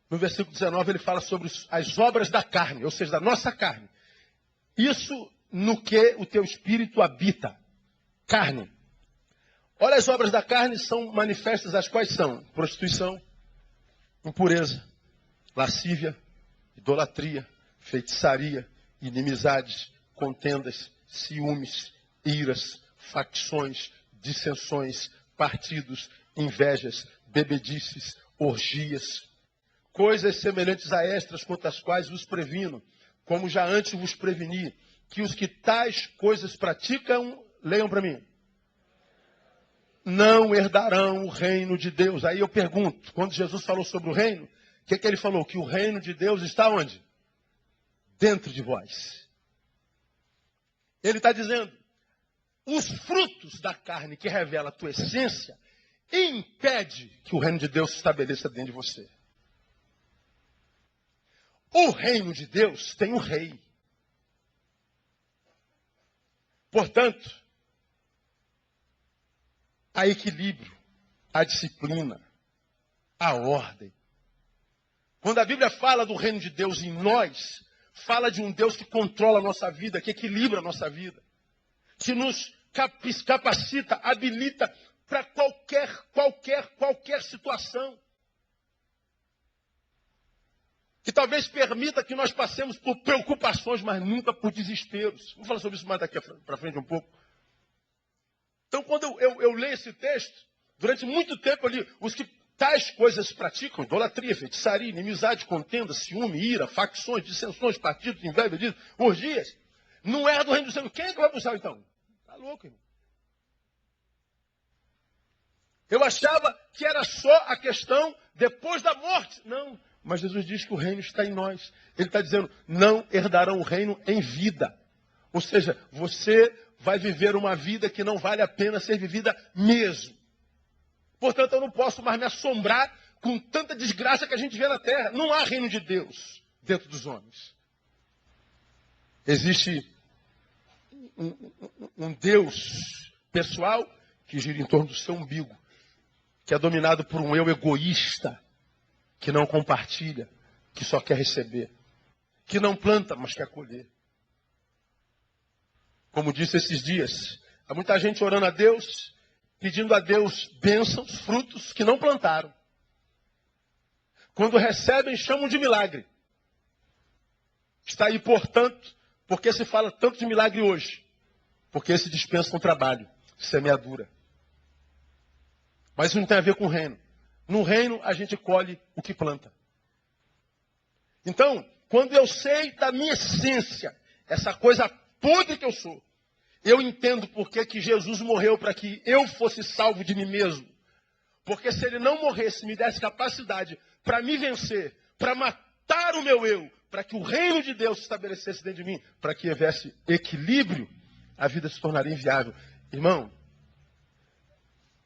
No versículo 19 ele fala sobre as obras da carne, ou seja, da nossa carne. Isso no que o teu espírito habita. Carne. Olha, as obras da carne são manifestas, as quais são prostituição, impureza, lascívia, idolatria, feitiçaria, inimizades, contendas, ciúmes, iras, facções, dissensões, partidos, invejas, bebedices, orgias, coisas semelhantes a estas contra as quais vos previno, como já antes vos preveni, que os que tais coisas praticam, leiam para mim, não herdarão o reino de Deus. Aí eu pergunto, quando Jesus falou sobre o reino, o que ele falou? Que o reino de Deus está onde? Dentro de vós. Ele está dizendo, os frutos da carne que revela a tua essência impede que o reino de Deus se estabeleça dentro de você. O reino de Deus tem um rei. Portanto, há equilíbrio, há disciplina, há ordem. Quando a Bíblia fala do reino de Deus em nós, fala de um Deus que controla a nossa vida, que equilibra a nossa vida, que nos capacita, habilita para qualquer situação. Que talvez permita que nós passemos por preocupações, mas nunca por desesperos. Vou falar sobre isso mais daqui para frente um pouco. Então, quando eu leio esse texto, durante muito tempo ali, os que tais coisas praticam, idolatria, feitiçaria, inimizade, contenda, ciúme, ira, facções, dissensões, partidos, inveja, orgias, não é do reino do céu. Quem é que vai para o céu, então? Está louco, irmão. Eu achava que era só a questão depois da morte. Não, mas Jesus diz que o reino está em nós. Ele está dizendo, não herdarão o reino em vida. Ou seja, você vai viver uma vida que não vale a pena ser vivida mesmo. Portanto, eu não posso mais me assombrar com tanta desgraça que a gente vê na terra. Não há reino de Deus dentro dos homens. Existe um Deus pessoal que gira em torno do seu umbigo, que é dominado por um eu egoísta, que não compartilha, que só quer receber, que não planta, mas quer colher. Como disse esses dias, há muita gente orando a Deus, pedindo a Deus bênçãos, frutos que não plantaram. Quando recebem, chamam de milagre. Está aí, portanto, porque se fala tanto de milagre hoje? Porque se dispensa um trabalho, semeadura. Mas isso não tem a ver com o reino. No reino, a gente colhe o que planta. Então, quando eu sei da minha essência, essa coisa podre que eu sou, eu entendo por que Jesus morreu para que eu fosse salvo de mim mesmo. Porque se ele não morresse, me desse capacidade para me vencer, para matar o meu eu, para que o reino de Deus se estabelecesse dentro de mim, para que houvesse equilíbrio, a vida se tornaria inviável. Irmão,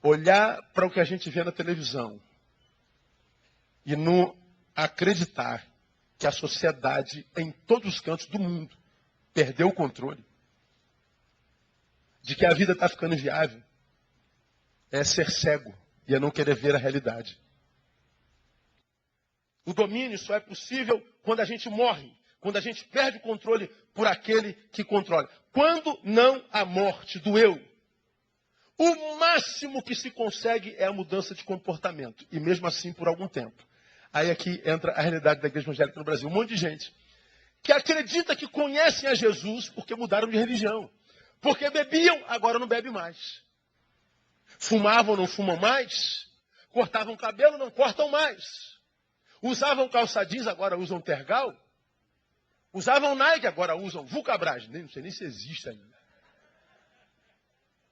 olhar para o que a gente vê na televisão e não acreditar que a sociedade, em todos os cantos do mundo, perdeu o controle, de que a vida está ficando inviável, é ser cego e é não querer ver a realidade. O domínio só é possível quando a gente morre, quando a gente perde o controle por aquele que controla. Quando não há morte do eu, o máximo que se consegue é a mudança de comportamento, e mesmo assim por algum tempo. Aí aqui entra a realidade da igreja evangélica no Brasil. Um monte de gente que acredita que conhecem a Jesus porque mudaram de religião. Porque bebiam, agora não bebem mais. Fumavam, não fumam mais. Cortavam o cabelo, não cortam mais. Usavam calça jeans, agora usam tergal. Usavam Nike, agora usam Vulcabras. Não sei nem se existe ainda.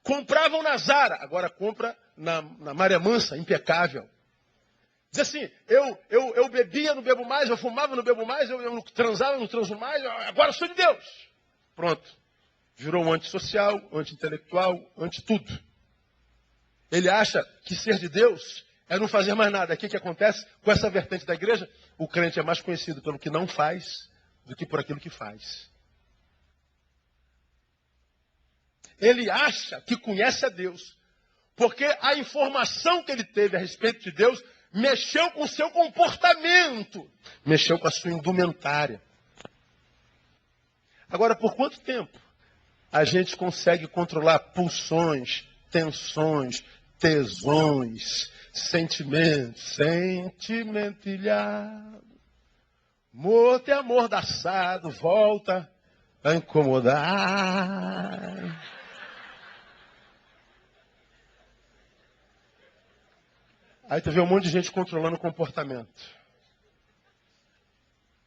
Compravam na Zara, agora compra na Maria Mansa, impecável. Diz assim, eu bebia, não bebo mais, eu fumava, não bebo mais, eu transava, não transo mais, agora sou de Deus. Pronto. Virou um antissocial, anti-intelectual, anti-tudo. Ele acha que ser de Deus é não fazer mais nada. O que acontece com essa vertente da igreja? O crente é mais conhecido pelo que não faz do que por aquilo que faz. Ele acha que conhece a Deus, porque a informação que ele teve a respeito de Deus mexeu com o seu comportamento, mexeu com a sua indumentária. Agora, por quanto tempo a gente consegue controlar pulsões, tensões, tesões, sentimentos, sentimentilhado, morto e amordaçado, volta a incomodar. Aí tu vê um monte de gente controlando o comportamento.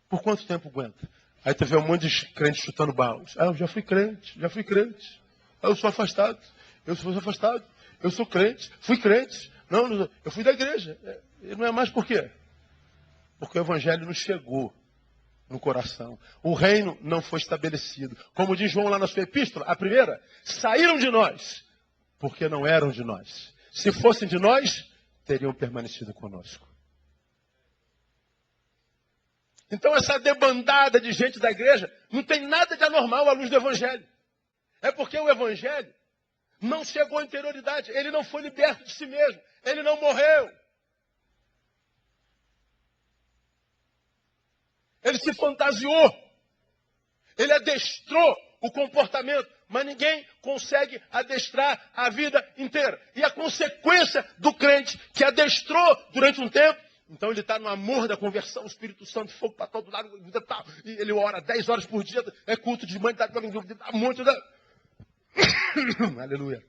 Por quanto tempo aguenta? Aí tu vê um monte de crente chutando balde. Ah, eu já fui crente. Ah, eu sou afastado. Eu sou crente. Fui crente. Não, eu fui da igreja. E não é mais por quê? Porque o evangelho não chegou. no coração. O reino não foi estabelecido. Como diz João lá na sua epístola, a primeira, saíram de nós, porque não eram de nós. Se fossem de nós, teriam permanecido conosco. Então essa debandada de gente da igreja não tem nada de anormal à luz do Evangelho. É porque o Evangelho não chegou à interioridade. Ele não foi liberto de si mesmo. Ele não morreu. Ele se fantasiou. Ele adestrou o comportamento. Mas ninguém consegue adestrar a vida inteira. E a consequência do crente que adestrou durante um tempo, então ele está no amor da conversão, o Espírito Santo, fogo para todo lado, e ele ora 10 horas por dia, é culto de manhã, dá um monte de... Aleluia.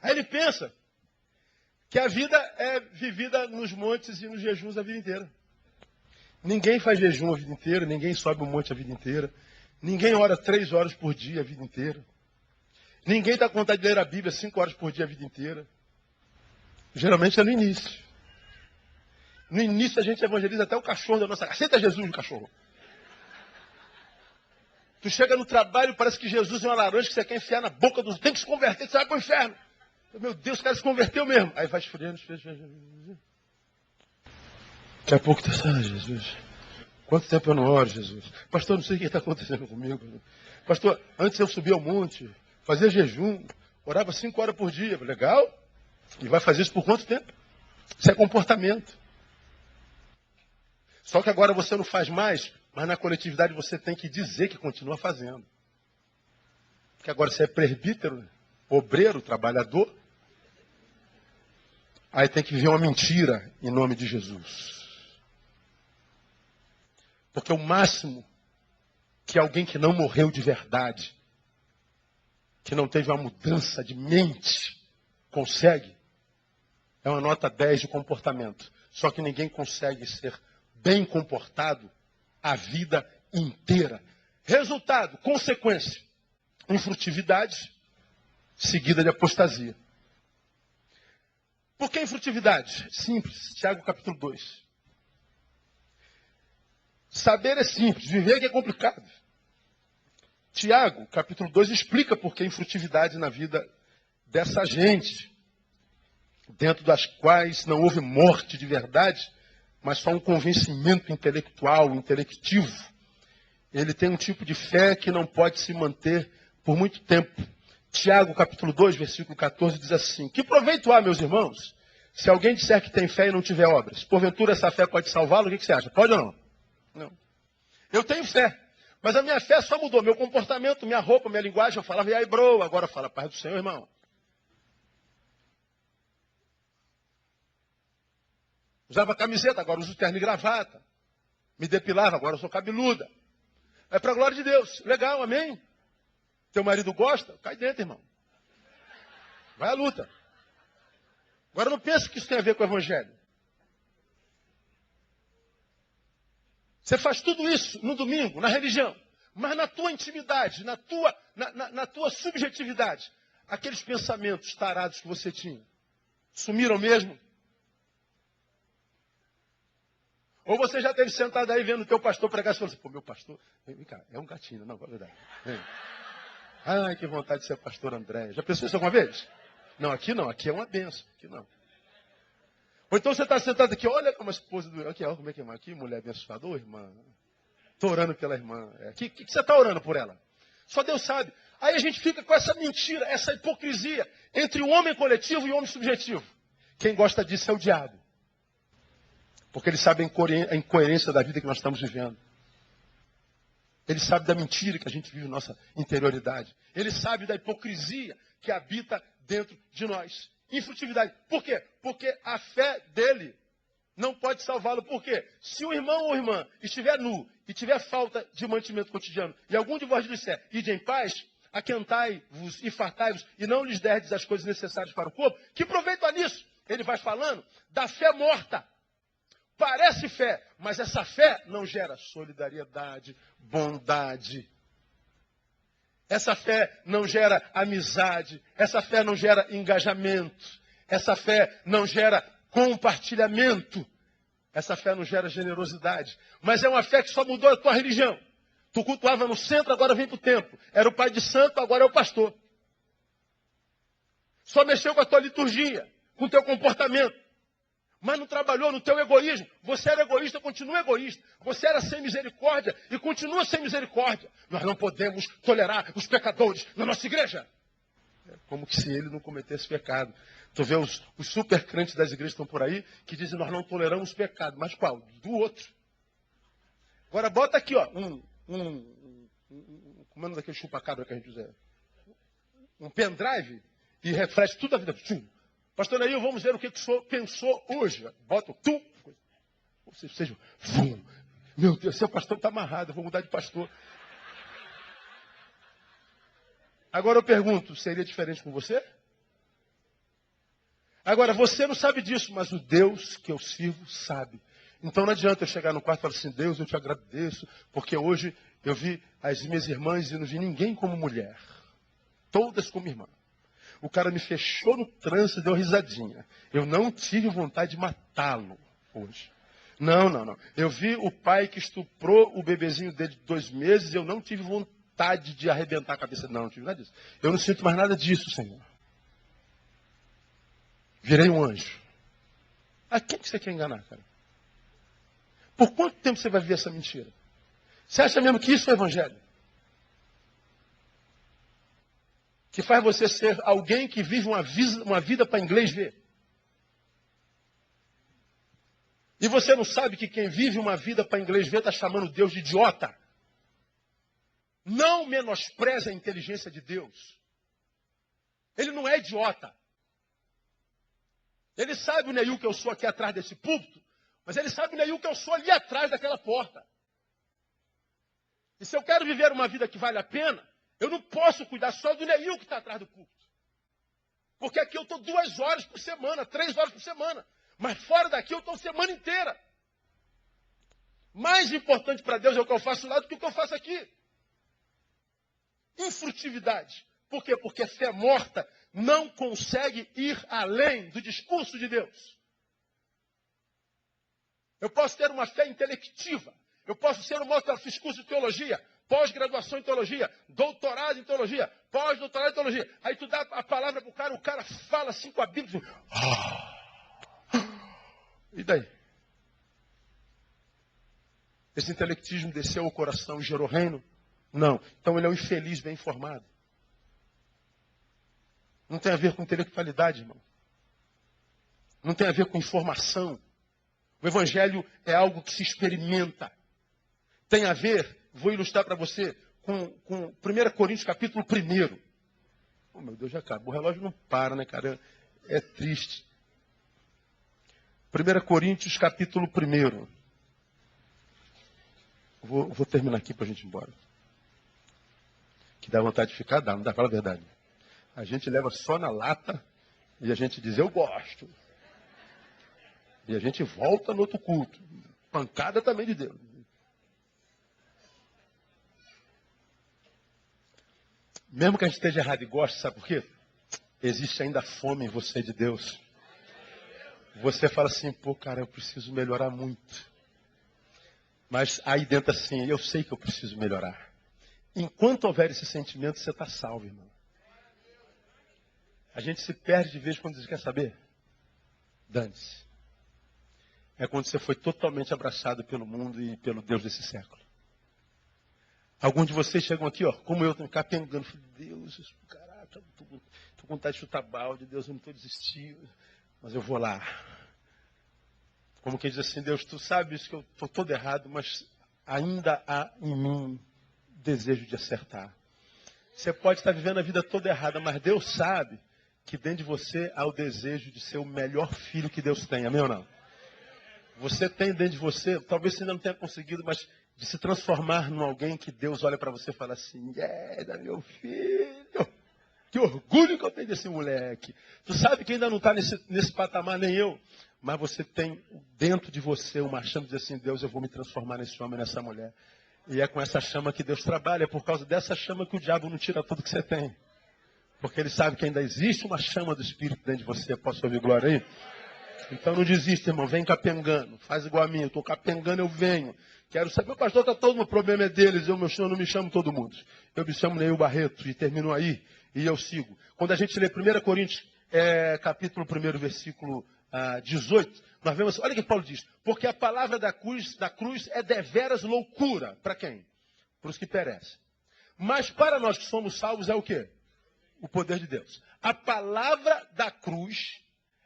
Aí ele pensa que a vida é vivida nos montes e nos jejuns a vida inteira. Ninguém faz jejum a vida inteira, ninguém sobe um monte a vida inteira, ninguém ora 3 horas por dia a vida inteira, ninguém está com vontade de ler a Bíblia 5 horas por dia a vida inteira. Geralmente é no início. No início a gente evangeliza até o cachorro da nossa casa. Aceita Jesus, o cachorro. Tu chega no trabalho, parece que Jesus é uma laranja que você quer enfiar na boca dos... Tem que se converter, você vai para o inferno. Meu Deus, o cara se converteu mesmo. Aí vai esfriando. Daqui a pouco está, Jesus. Quanto tempo eu não oro, Jesus? Pastor, não sei o que está acontecendo comigo. Pastor, antes eu subia ao monte, fazia jejum, orava 5 horas por dia. Legal? E vai fazer isso por quanto tempo? Isso é comportamento. Só que agora você não faz mais, mas na coletividade você tem que dizer que continua fazendo. Porque agora você é presbítero, obreiro, trabalhador. Aí tem que viver uma mentira em nome de Jesus. Porque o máximo que alguém que não morreu de verdade, que não teve uma mudança de mente, consegue, é uma nota 10 de comportamento. Só que ninguém consegue ser bem comportado a vida inteira. Resultado, consequência, infrutividade seguida de apostasia. Por que infrutividade? Simples, Tiago capítulo 2. Saber é simples, viver é complicado. Tiago capítulo 2 explica por que infrutividade na vida dessa gente, dentro das quais não houve morte de verdade, mas só um convencimento intelectual, intelectivo. Ele tem um tipo de fé que não pode se manter por muito tempo. Tiago, capítulo 2, versículo 14, diz assim: que proveito há, meus irmãos, se alguém disser que tem fé e não tiver obras? Porventura essa fé pode salvá-lo? O que você acha? Pode ou não? Não. Eu tenho fé, mas a minha fé só mudou. Meu comportamento, minha roupa, minha linguagem, eu falava, e aí, bro, agora fala, paz do Senhor, irmão. Usava camiseta, agora uso terno e gravata. Me depilava, agora eu sou cabeluda. É para a glória de Deus. Legal, amém? Teu marido gosta? Cai dentro, irmão. Vai à luta. Agora não pense que isso tem a ver com o Evangelho. Você faz tudo isso no domingo, na religião. Mas na tua intimidade, na tua subjetividade, aqueles pensamentos tarados que você tinha, sumiram mesmo? Ou você já esteve sentado aí vendo o teu pastor pregar e falou assim, pô, meu pastor, vem cá, é um gatinho, não, é verdade. Vem. Ai, que vontade de ser pastor André. Já pensou isso alguma vez? Não, aqui é uma benção, aqui não. Ou então você está sentado aqui, olha como a esposa do... Aqui, olha como é que é, irmã, que mulher abençoada, ô irmã. Estou orando pela irmã. O que você está orando por ela? Só Deus sabe. Aí a gente fica com essa mentira, essa hipocrisia entre o homem coletivo e o homem subjetivo. Quem gosta disso é o diabo. Porque ele sabe a incoerência da vida que nós estamos vivendo. Ele sabe da mentira que a gente vive na nossa interioridade. Ele sabe da hipocrisia que habita dentro de nós. Infrutividade. Por quê? Porque a fé dele não pode salvá-lo. Por quê? Se o irmão ou irmã estiver nu e tiver falta de mantimento cotidiano, e algum de vós disser, ide em paz, aquentai-vos e fartai-vos, e não lhes derdes as coisas necessárias para o corpo, que proveito há nisso? Ele vai falando da fé morta. Parece fé, mas essa fé não gera solidariedade, bondade. Essa fé não gera amizade. Essa fé não gera engajamento. Essa fé não gera compartilhamento. Essa fé não gera generosidade. Mas é uma fé que só mudou a tua religião. Tu cultuava no centro, agora vem para o templo. Era o pai de santo, agora é o pastor. Só mexeu com a tua liturgia, com o teu comportamento. Mas não trabalhou no teu egoísmo. Você era egoísta, continua egoísta. Você era sem misericórdia e continua sem misericórdia. Nós não podemos tolerar os pecadores na nossa igreja. É como que se ele não cometesse pecado. Tu vê os super crentes das igrejas que estão por aí, que dizem nós não toleramos pecado. Mas qual? Do outro. Agora bota aqui, ó, como é o nome daquele chupa-cabra que a gente usa? Um pendrive e refresca tudo a vida. Pastor Neil, vamos ver o que o senhor pensou hoje. Bota o Ou seja, meu Deus, seu pastor está amarrado, eu vou mudar de pastor. Agora eu pergunto, seria diferente com você? Agora, você não sabe disso, mas o Deus que eu sirvo sabe. Então não adianta eu chegar no quarto e falar assim, Deus, eu te agradeço, porque hoje eu vi as minhas irmãs e não vi ninguém como mulher. Todas como irmã. O cara me fechou no trânsito e deu risadinha. Eu não tive vontade de matá-lo hoje. Não. Eu vi o pai que estuprou o bebezinho dele de 2 meses e eu não tive vontade de arrebentar a cabeça. Não tive nada disso. Eu não sinto mais nada disso, Senhor. Virei um anjo. A quem que você quer enganar, cara? Por quanto tempo você vai viver essa mentira? Você acha mesmo que isso é o evangelho? Que faz você ser alguém que vive uma vida para inglês ver. E você não sabe que quem vive uma vida para inglês ver está chamando Deus de idiota. Não menospreze a inteligência de Deus. Ele não é idiota. Ele sabe o Neil que eu sou aqui atrás desse púlpito, mas ele sabe o Neil que eu sou ali atrás daquela porta. E se eu quero viver uma vida que vale a pena, eu não posso cuidar só do Neil que está atrás do púlpito. Porque aqui eu estou 2 horas por semana, 3 horas por semana. Mas fora daqui eu estou a semana inteira. Mais importante para Deus é o que eu faço lá do que o que eu faço aqui. Infrutividade. Por quê? Porque a fé morta não consegue ir além do discurso de Deus. Eu posso ter uma fé intelectiva. Eu posso ser um fiz curso de teologia, pós-graduação em teologia, doutorado em teologia, pós-doutorado em teologia. Aí tu dá a palavra para o cara fala assim com a Bíblia. E daí? Esse intelectismo desceu ao coração e gerou reino? Não. Então ele é um infeliz bem informado. Não tem a ver com intelectualidade, irmão. Não tem a ver com informação. O evangelho é algo que se experimenta. Tem a ver, vou ilustrar para você, com 1 Coríntios capítulo 1. Oh, meu Deus, já acabou. O relógio não para, né, cara? É triste. 1 Coríntios capítulo 1. Vou terminar aqui para a gente ir embora. Que dá vontade de ficar, dá, não dá, fala a verdade. A gente leva só na lata e a gente diz, eu gosto. E a gente volta no outro culto. Pancada também de Deus. Mesmo que a gente esteja errado e goste, sabe por quê? Existe ainda fome em você de Deus. Você fala assim, pô, cara, eu preciso melhorar muito. Mas aí dentro assim, eu sei que eu preciso melhorar. Enquanto houver esse sentimento, você está salvo, irmão. A gente se perde de vez quando diz, quer saber? Dane-se. É quando você foi totalmente abraçado pelo mundo e pelo Deus desse século. Alguns de vocês chegam aqui, ó, como eu, estão capengando. Deus, caraca, estou com vontade de chutar balde, Deus, eu não estou desistindo, mas eu vou lá. Como quem diz assim, Deus, tu sabes que eu estou todo errado, mas ainda há em mim desejo de acertar. Você pode estar vivendo a vida toda errada, mas Deus sabe que dentro de você há o desejo de ser o melhor filho que Deus tem, amém ou não? Você tem dentro de você, talvez você ainda não tenha conseguido, mas de se transformar em alguém que Deus olha para você e fala assim, meu filho, que orgulho que eu tenho desse moleque. Tu sabe que ainda não está nesse patamar, nem eu, mas você tem dentro de você uma chama de dizer assim, Deus, eu vou me transformar nesse homem, nessa mulher. E é com essa chama que Deus trabalha, é por causa dessa chama que o diabo não tira tudo que você tem. Porque ele sabe que ainda existe uma chama do Espírito dentro de você. Posso ouvir glória aí? Então não desista, irmão. Vem capengando. Faz igual a mim. Eu estou capengando, eu venho. Quero saber, o pastor está todo, o problema é deles. Eu não me chamo todo mundo. Eu me chamo Neil Barreto e termino aí. E eu sigo. Quando a gente lê 1 Coríntios, capítulo 1, versículo 18, nós vemos, olha o que Paulo diz. Porque a palavra da cruz é deveras loucura. Para quem? Para os que perecem. Mas para nós que somos salvos é o quê? O poder de Deus. A palavra da cruz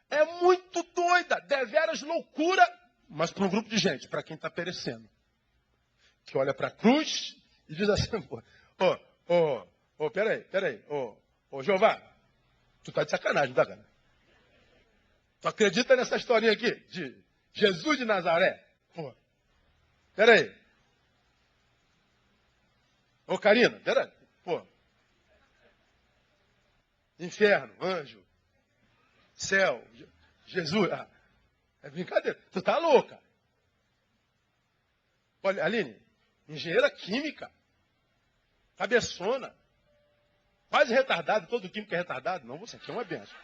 é muito doida, deveras loucura, mas para um grupo de gente, para quem está perecendo. Que olha para a cruz e diz assim, peraí, Jeová, tu tá de sacanagem, não tá, cara? Tu acredita nessa historinha aqui, de Jesus de Nazaré? Pô, peraí. Ô, Karina, peraí, pô. Inferno, anjo, céu, Jesus, é brincadeira, tu tá louca. Olha, Aline, engenheira química, cabeçona, quase retardado, todo químico é retardado, não, você aqui é uma benção.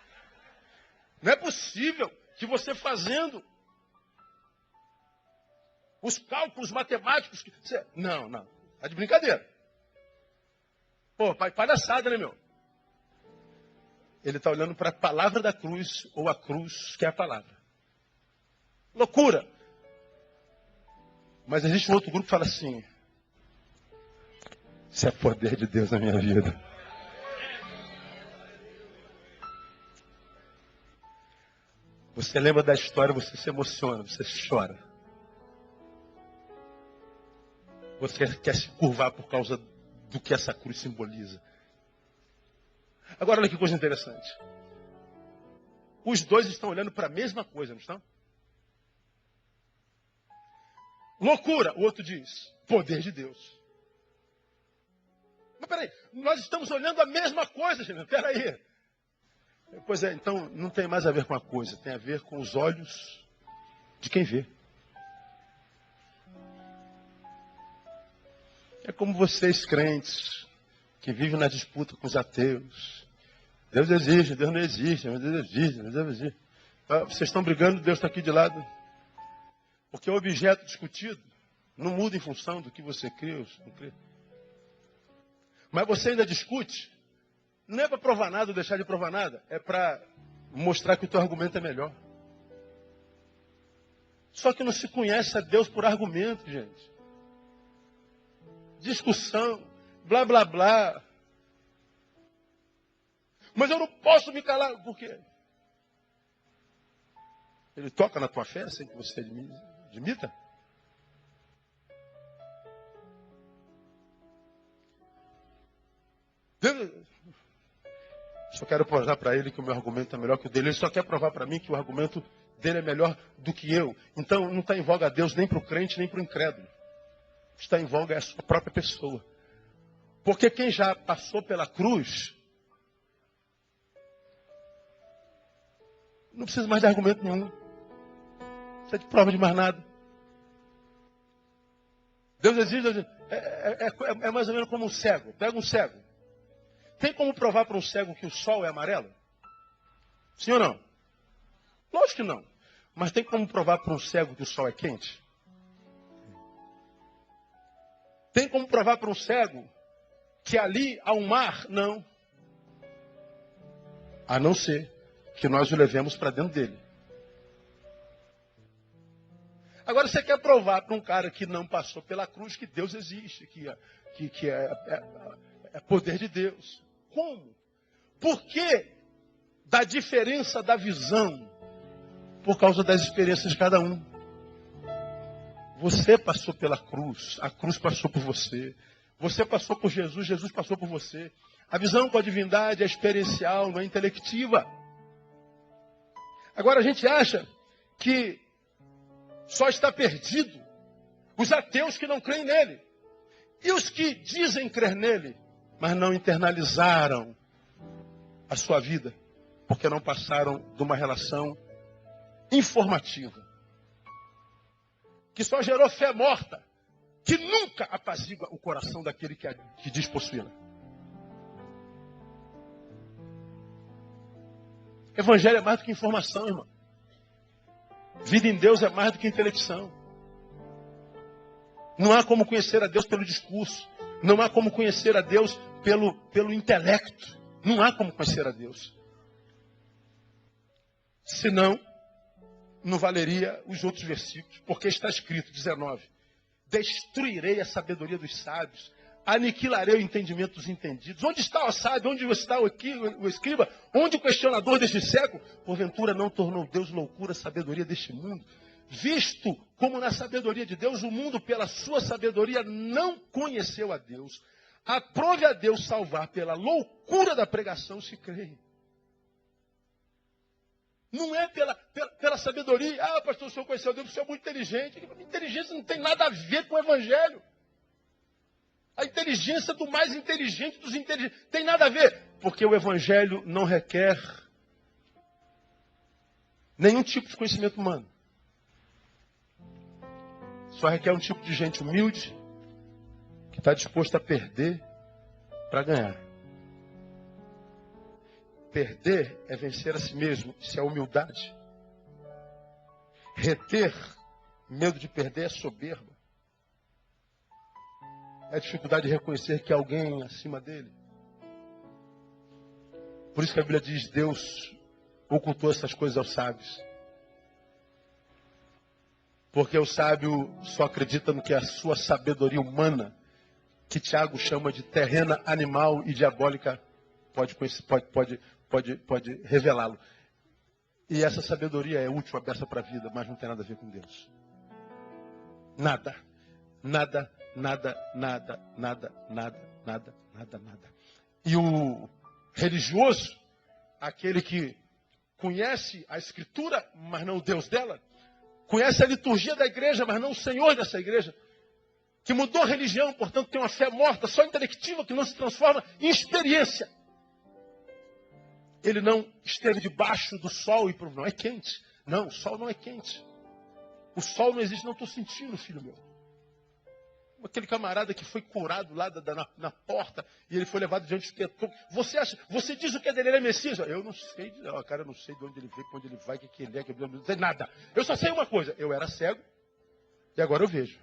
Não é possível que você fazendo os cálculos matemáticos, não, tá de brincadeira. Pô, palhaçada, né, meu? Ele está olhando para a palavra da cruz, ou a cruz que é a palavra. Loucura. Mas existe um outro grupo que fala assim, isso é poder de Deus na minha vida. Você lembra da história, você se emociona, você chora. Você quer se curvar por causa do que essa cruz simboliza. Agora, olha que coisa interessante. Os dois estão olhando para a mesma coisa, não estão? Loucura, o outro diz, poder de Deus. Mas peraí, nós estamos olhando a mesma coisa, gente. Peraí. Pois é, então não tem mais a ver com a coisa, tem a ver com os olhos de quem vê. É como vocês, crentes, que vivem na disputa com os ateus. Deus existe, Deus não existe, mas Deus existe, mas Deus existe. Vocês estão brigando, Deus está aqui de lado. Porque o objeto discutido não muda em função do que você crê ou não crê. Mas você ainda discute, não é para provar nada ou deixar de provar nada, é para mostrar que o teu argumento é melhor. Só que não se conhece a Deus por argumento, gente. Discussão, blá, blá, blá. Mas eu não posso me calar. Por quê? Ele toca na tua fé sem que você admita? Só quero provar para ele que o meu argumento é melhor que o dele. Ele só quer provar para mim que o argumento dele é melhor do que eu. Então não está em voga a Deus nem para o crente nem para o incrédulo. Está em voga é a sua própria pessoa. Porque quem já passou pela cruz não precisa mais de argumento nenhum. Não precisa de prova de mais nada. Deus exige. É mais ou menos como um cego. Pega um cego. Tem como provar para um cego que o sol é amarelo? Sim ou não? Lógico que não. Mas tem como provar para um cego que o sol é quente? Tem como provar para um cego que ali há um mar? Não. A não ser que nós o levemos para dentro dele. Agora você quer provar para um cara que não passou pela cruz que Deus existe, que é poder de Deus. Como? Por que da diferença da visão? Por causa das experiências de cada um. Você passou pela cruz, a cruz passou por você. Você passou por Jesus, Jesus passou por você. A visão com a divindade é experiencial, não é intelectiva. Agora a gente acha que só está perdido os ateus que não creem nele. E os que dizem crer nele, mas não internalizaram a sua vida, porque não passaram de uma relação informativa, que só gerou fé morta, que nunca apazigua o coração daquele que diz possuí-la. Evangelho é mais do que informação, irmão. Vida em Deus é mais do que intelecção. Não há como conhecer a Deus pelo discurso. Não há como conhecer a Deus pelo intelecto. Não há como conhecer a Deus. Senão, não valeria os outros versículos. Porque está escrito, 19. Destruirei a sabedoria dos sábios. Aniquilarei o entendimento dos entendidos. Onde está o sábio? Onde está o escriba? Onde o questionador deste século? Porventura não tornou Deus loucura a sabedoria deste mundo? Visto como na sabedoria de Deus, o mundo pela sua sabedoria não conheceu a Deus. Aprove a Deus salvar pela loucura da pregação se crê. Não é pela sabedoria. Ah, pastor, o senhor conheceu Deus, o senhor é muito inteligente. Inteligência não tem nada a ver com o evangelho. A inteligência do mais inteligente dos inteligentes. Tem nada a ver. Porque o evangelho não requer nenhum tipo de conhecimento humano. Só requer um tipo de gente humilde, que está disposto a perder para ganhar. Perder é vencer a si mesmo. Isso é humildade. Reter, medo de perder, é soberba. É a dificuldade de reconhecer que há alguém acima dele. Por isso que a Bíblia diz, Deus ocultou essas coisas aos sábios. Porque o sábio só acredita no que a sua sabedoria humana, que Tiago chama de terrena, animal e diabólica, pode revelá-lo. E essa sabedoria é útil, aberta para a vida, mas não tem nada a ver com Deus. Nada. Nada, nada, nada, nada, nada, nada, nada, nada. E o religioso, aquele que conhece a Escritura, mas não o Deus dela, conhece a liturgia da igreja, mas não o Senhor dessa igreja, que mudou a religião, portanto tem uma fé morta, só intelectiva, que não se transforma em experiência. Ele não esteve debaixo do sol e provou, não é quente. Não, o sol não é quente. O sol não existe, não estou sentindo, filho meu. Aquele camarada que foi curado lá na porta e ele foi levado diante do espetor. Você diz o que é dele? Ele é Messias? Eu não sei, cara, eu não sei de onde ele veio, para onde ele vai, o que ele é, que ele não sei nada. Eu só sei uma coisa, eu era cego e agora eu vejo.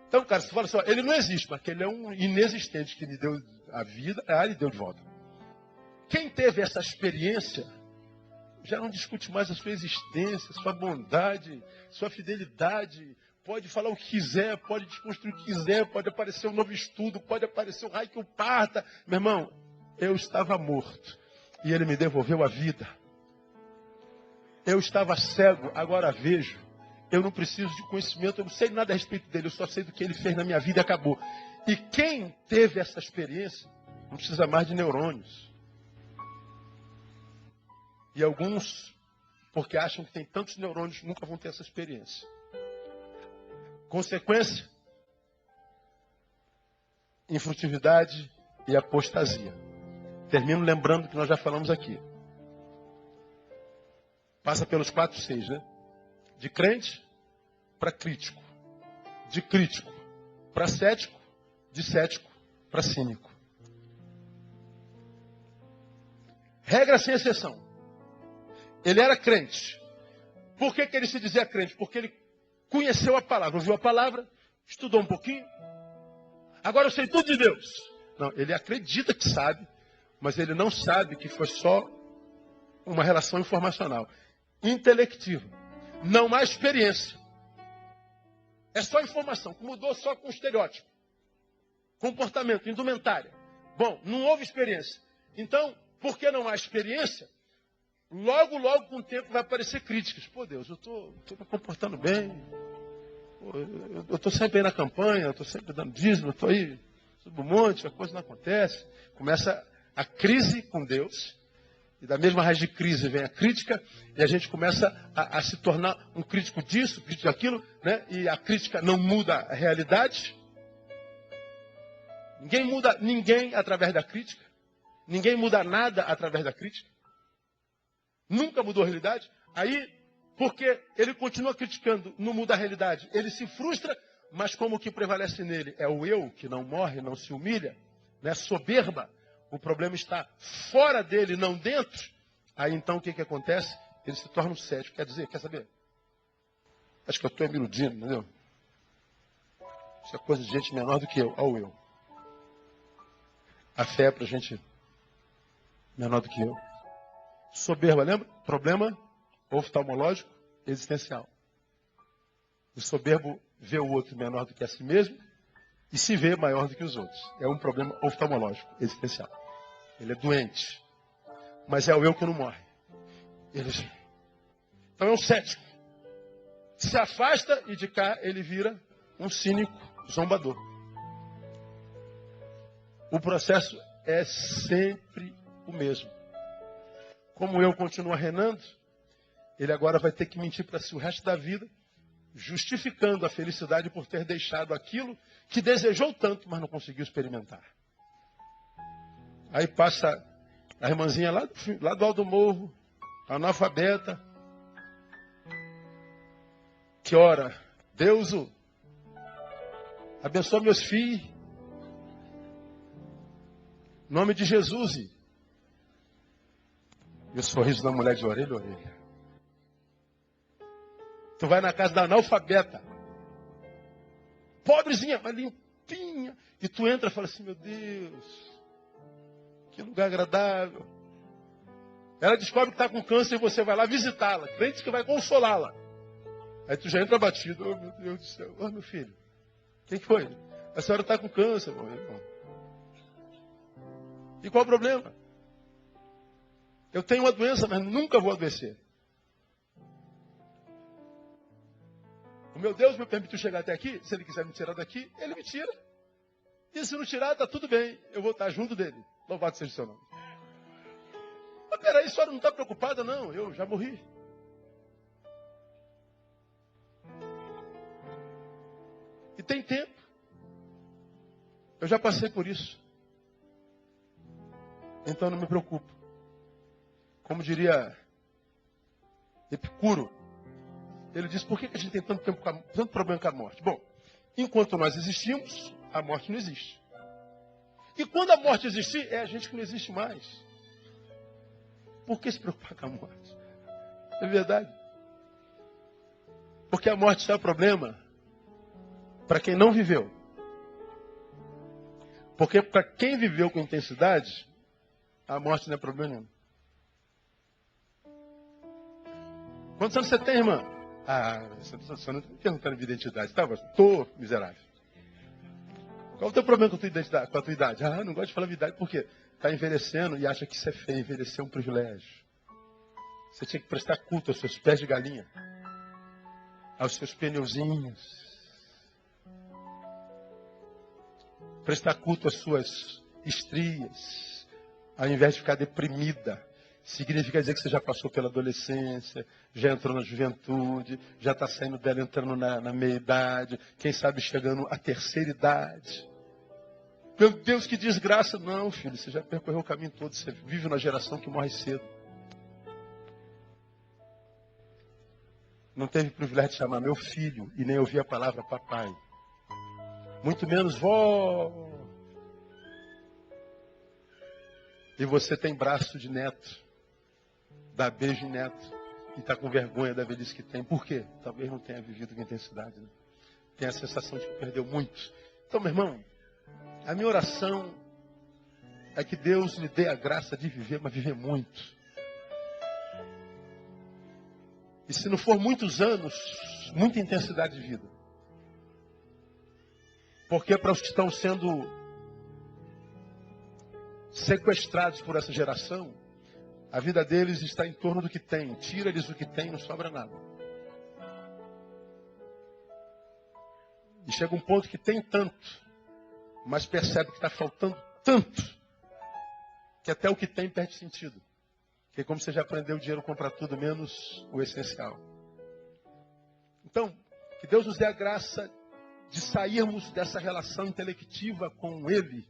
Então, cara, você fala assim, ele não existe, mas que ele é um inexistente que lhe deu a vida, ele deu de volta. Quem teve essa experiência já não discute mais a sua existência, sua bondade, sua fidelidade. Pode falar o que quiser, pode desconstruir o que quiser, pode aparecer um novo estudo, pode aparecer um raio que o parta. Meu irmão, eu estava morto e ele me devolveu a vida. Eu estava cego, agora vejo. Eu não preciso de conhecimento, eu não sei nada a respeito dele, eu só sei do que ele fez na minha vida e acabou. E quem teve essa experiência, não precisa mais de neurônios. E alguns, porque acham que tem tantos neurônios, nunca vão ter essa experiência. Consequência, infrutividade e apostasia. Termino lembrando que nós já falamos aqui. Passa pelos 4 6, né? De crente para crítico. De crítico para cético. De cético para cínico. Regra sem exceção. Ele era crente. Por que ele se dizia crente? Porque ele conheceu a palavra, ouviu a palavra, estudou um pouquinho. Agora eu sei tudo de Deus. Não, ele acredita que sabe, mas ele não sabe que foi só uma relação informacional. Intelectiva. Não há experiência. É só informação, que mudou só com estereótipo. Comportamento, indumentária. Bom, não houve experiência. Então, porque não há experiência, logo com o tempo vai aparecer críticas. Pô, Deus, eu estou me comportando bem. Pô, eu estou sempre aí na campanha, eu estou sempre dando dízimo, eu estou aí subo um monte, a coisa não acontece. Começa a crise com Deus. E da mesma raiz de crise vem a crítica. E a gente começa a se tornar um crítico disso, crítico daquilo. Né? E a crítica não muda a realidade. Ninguém muda ninguém através da crítica. Ninguém muda nada através da crítica. Nunca mudou a realidade. Aí, porque ele continua criticando, não muda a realidade. Ele se frustra, mas como o que prevalece nele é o eu, que não morre, não se humilha, né? Soberba. O problema está fora dele, não dentro. Aí então o que acontece? Ele se torna um cético. Quer dizer, quer saber? Acho que eu estou me iludindo, entendeu? Isso é coisa de gente menor do que eu. Olha o eu. A fé é para gente menor do que eu. Soberba, lembra? Problema oftalmológico existencial. O soberbo vê o outro menor do que a si mesmo e se vê maior do que os outros. É um problema oftalmológico existencial. Ele é doente. Mas é o eu que não morre. Então é um cético. Se afasta e de cá ele vira um cínico zombador. O processo é sempre o mesmo. Como eu continuo reinando, ele agora vai ter que mentir para si o resto da vida, justificando a felicidade por ter deixado aquilo que desejou tanto, mas não conseguiu experimentar. Aí passa a irmãzinha lá do alto do morro, analfabeta, que ora, Deus abençoa meus filhos, em nome de Jesus. E o sorriso da mulher de orelha a orelha. Tu vai na casa da analfabeta, pobrezinha, mas limpinha, e tu entra e fala assim, meu Deus, que lugar agradável. Ela descobre que está com câncer e você vai lá visitá-la, crente que vai consolá-la. Aí tu já entra batido, oh meu Deus do céu, oh meu filho, quem que foi? A senhora está com câncer, meu irmão. E qual o problema? Eu tenho uma doença, mas nunca vou adoecer. O meu Deus me permitiu chegar até aqui. Se Ele quiser me tirar daqui, Ele me tira. E se não tirar, está tudo bem. Eu vou estar junto dele. Louvado seja o seu nome. Mas peraí, a senhora não está preocupada, não. Eu já morri. E tem tempo. Eu já passei por isso. Então não me preocupo. Como diria Epicuro, ele diz, por que a gente tem tanto problema com a morte? Bom, enquanto nós existimos, a morte não existe. E quando a morte existir, é a gente que não existe mais. Por que se preocupar com a morte? É verdade. Porque a morte só é problema para quem não viveu. Porque para quem viveu com intensidade, a morte não é problema nenhum. Quantos anos você tem, irmã? Ah, você não está me perguntando de identidade. Tá, estou miserável. Qual o teu problema com a tua identidade, com a tua idade? Ah, não gosto de falar de idade. Por quê? Está envelhecendo e acha que isso é feio. Envelhecer é um privilégio. Você tinha que prestar culto aos seus pés de galinha. Aos seus pneuzinhos. Prestar culto às suas estrias. Ao invés de ficar deprimida. Significa dizer que você já passou pela adolescência, já entrou na juventude, já está saindo dela, entrando na meia-idade, quem sabe chegando à terceira idade. Meu Deus, que desgraça. Não, filho, você já percorreu o caminho todo, você vive numa geração que morre cedo. Não teve o privilégio de chamar meu filho e nem ouvir a palavra papai. Muito menos vó. E você tem braço de neto. Dá beijo em neto e está com vergonha da velhice que tem. Por quê? Talvez não tenha vivido com intensidade. Né? Tem a sensação de que perdeu muito. Então, meu irmão, a minha oração é que Deus lhe dê a graça de viver, mas viver muito. E se não for muitos anos, muita intensidade de vida. Porque para os que estão sendo sequestrados por essa geração, a vida deles está em torno do que tem. Tira-lhes o que tem, não sobra nada. E chega um ponto que tem tanto, mas percebe que está faltando tanto, que até o que tem perde sentido. Porque como você já aprendeu, o dinheiro compra tudo, menos o essencial. Então, que Deus nos dê a graça de sairmos dessa relação intelectiva com Ele.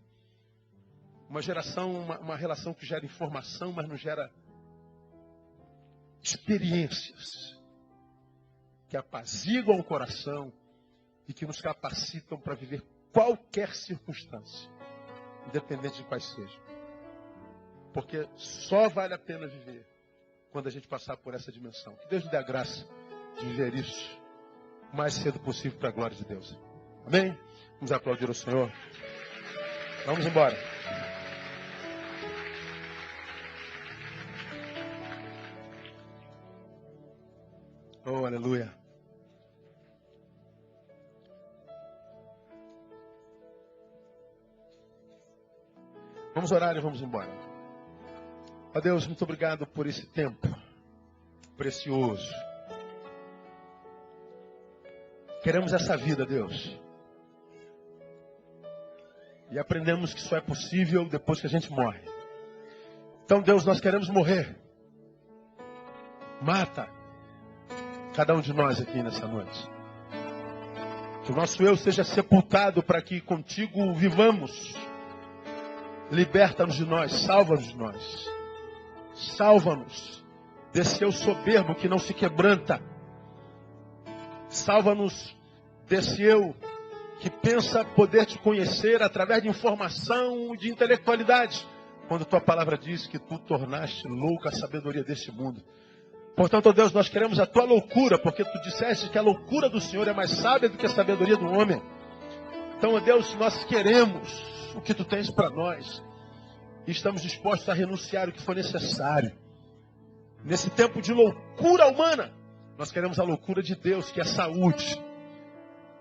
Uma relação que gera informação, mas não gera experiências. Que apaziguam o coração e que nos capacitam para viver qualquer circunstância, independente de quais sejam. Porque só vale a pena viver quando a gente passar por essa dimensão. Que Deus nos dê a graça de viver isso o mais cedo possível para a glória de Deus. Amém? Vamos aplaudir o Senhor. Vamos embora. Oh, aleluia. Vamos orar e vamos embora. Ó Deus, muito obrigado por esse tempo precioso. Queremos essa vida, Deus. E aprendemos que só é possível depois que a gente morre. Então, Deus, nós queremos morrer. Mata cada um de nós aqui nessa noite. Que o nosso eu seja sepultado para que contigo vivamos. Liberta-nos de nós, salva-nos de nós. Salva-nos desse eu soberbo que não se quebranta. Salva-nos desse eu que pensa poder te conhecer através de informação e de intelectualidade. Quando tua palavra diz que tu tornaste louca a sabedoria deste mundo. Portanto, ó Deus, nós queremos a tua loucura, porque tu disseste que a loucura do Senhor é mais sábia do que a sabedoria do homem. Então, ó Deus, nós queremos o que tu tens para nós. E estamos dispostos a renunciar o que for necessário. Nesse tempo de loucura humana, nós queremos a loucura de Deus, que é a saúde.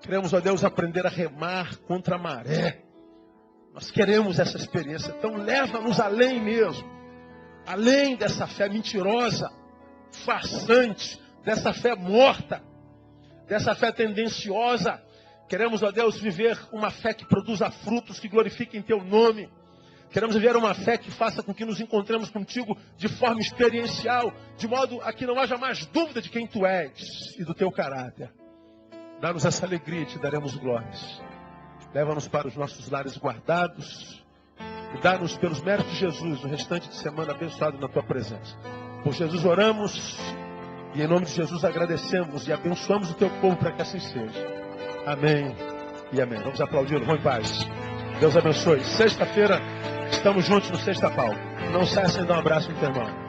Queremos, ó Deus, aprender a remar contra a maré. Nós queremos essa experiência. Então leva-nos além mesmo. Além dessa fé mentirosa, farsante, dessa fé morta, dessa fé tendenciosa. Queremos, ó Deus, viver uma fé que produza frutos, que glorifiquem teu nome. Queremos viver uma fé que faça com que nos encontremos contigo de forma experiencial, de modo a que não haja mais dúvida de quem tu és e do teu caráter. Dá-nos essa alegria e te daremos glórias. Leva-nos para os nossos lares guardados e dá-nos pelos méritos de Jesus o restante de semana abençoado na tua presença. Por Jesus oramos e em nome de Jesus agradecemos e abençoamos o teu povo para que assim seja. Amém e amém. Vamos aplaudi-lo. Vamos em paz. Deus abençoe. Sexta-feira estamos juntos no Sexta Pau. Não saia sem dar um abraço no teu irmão.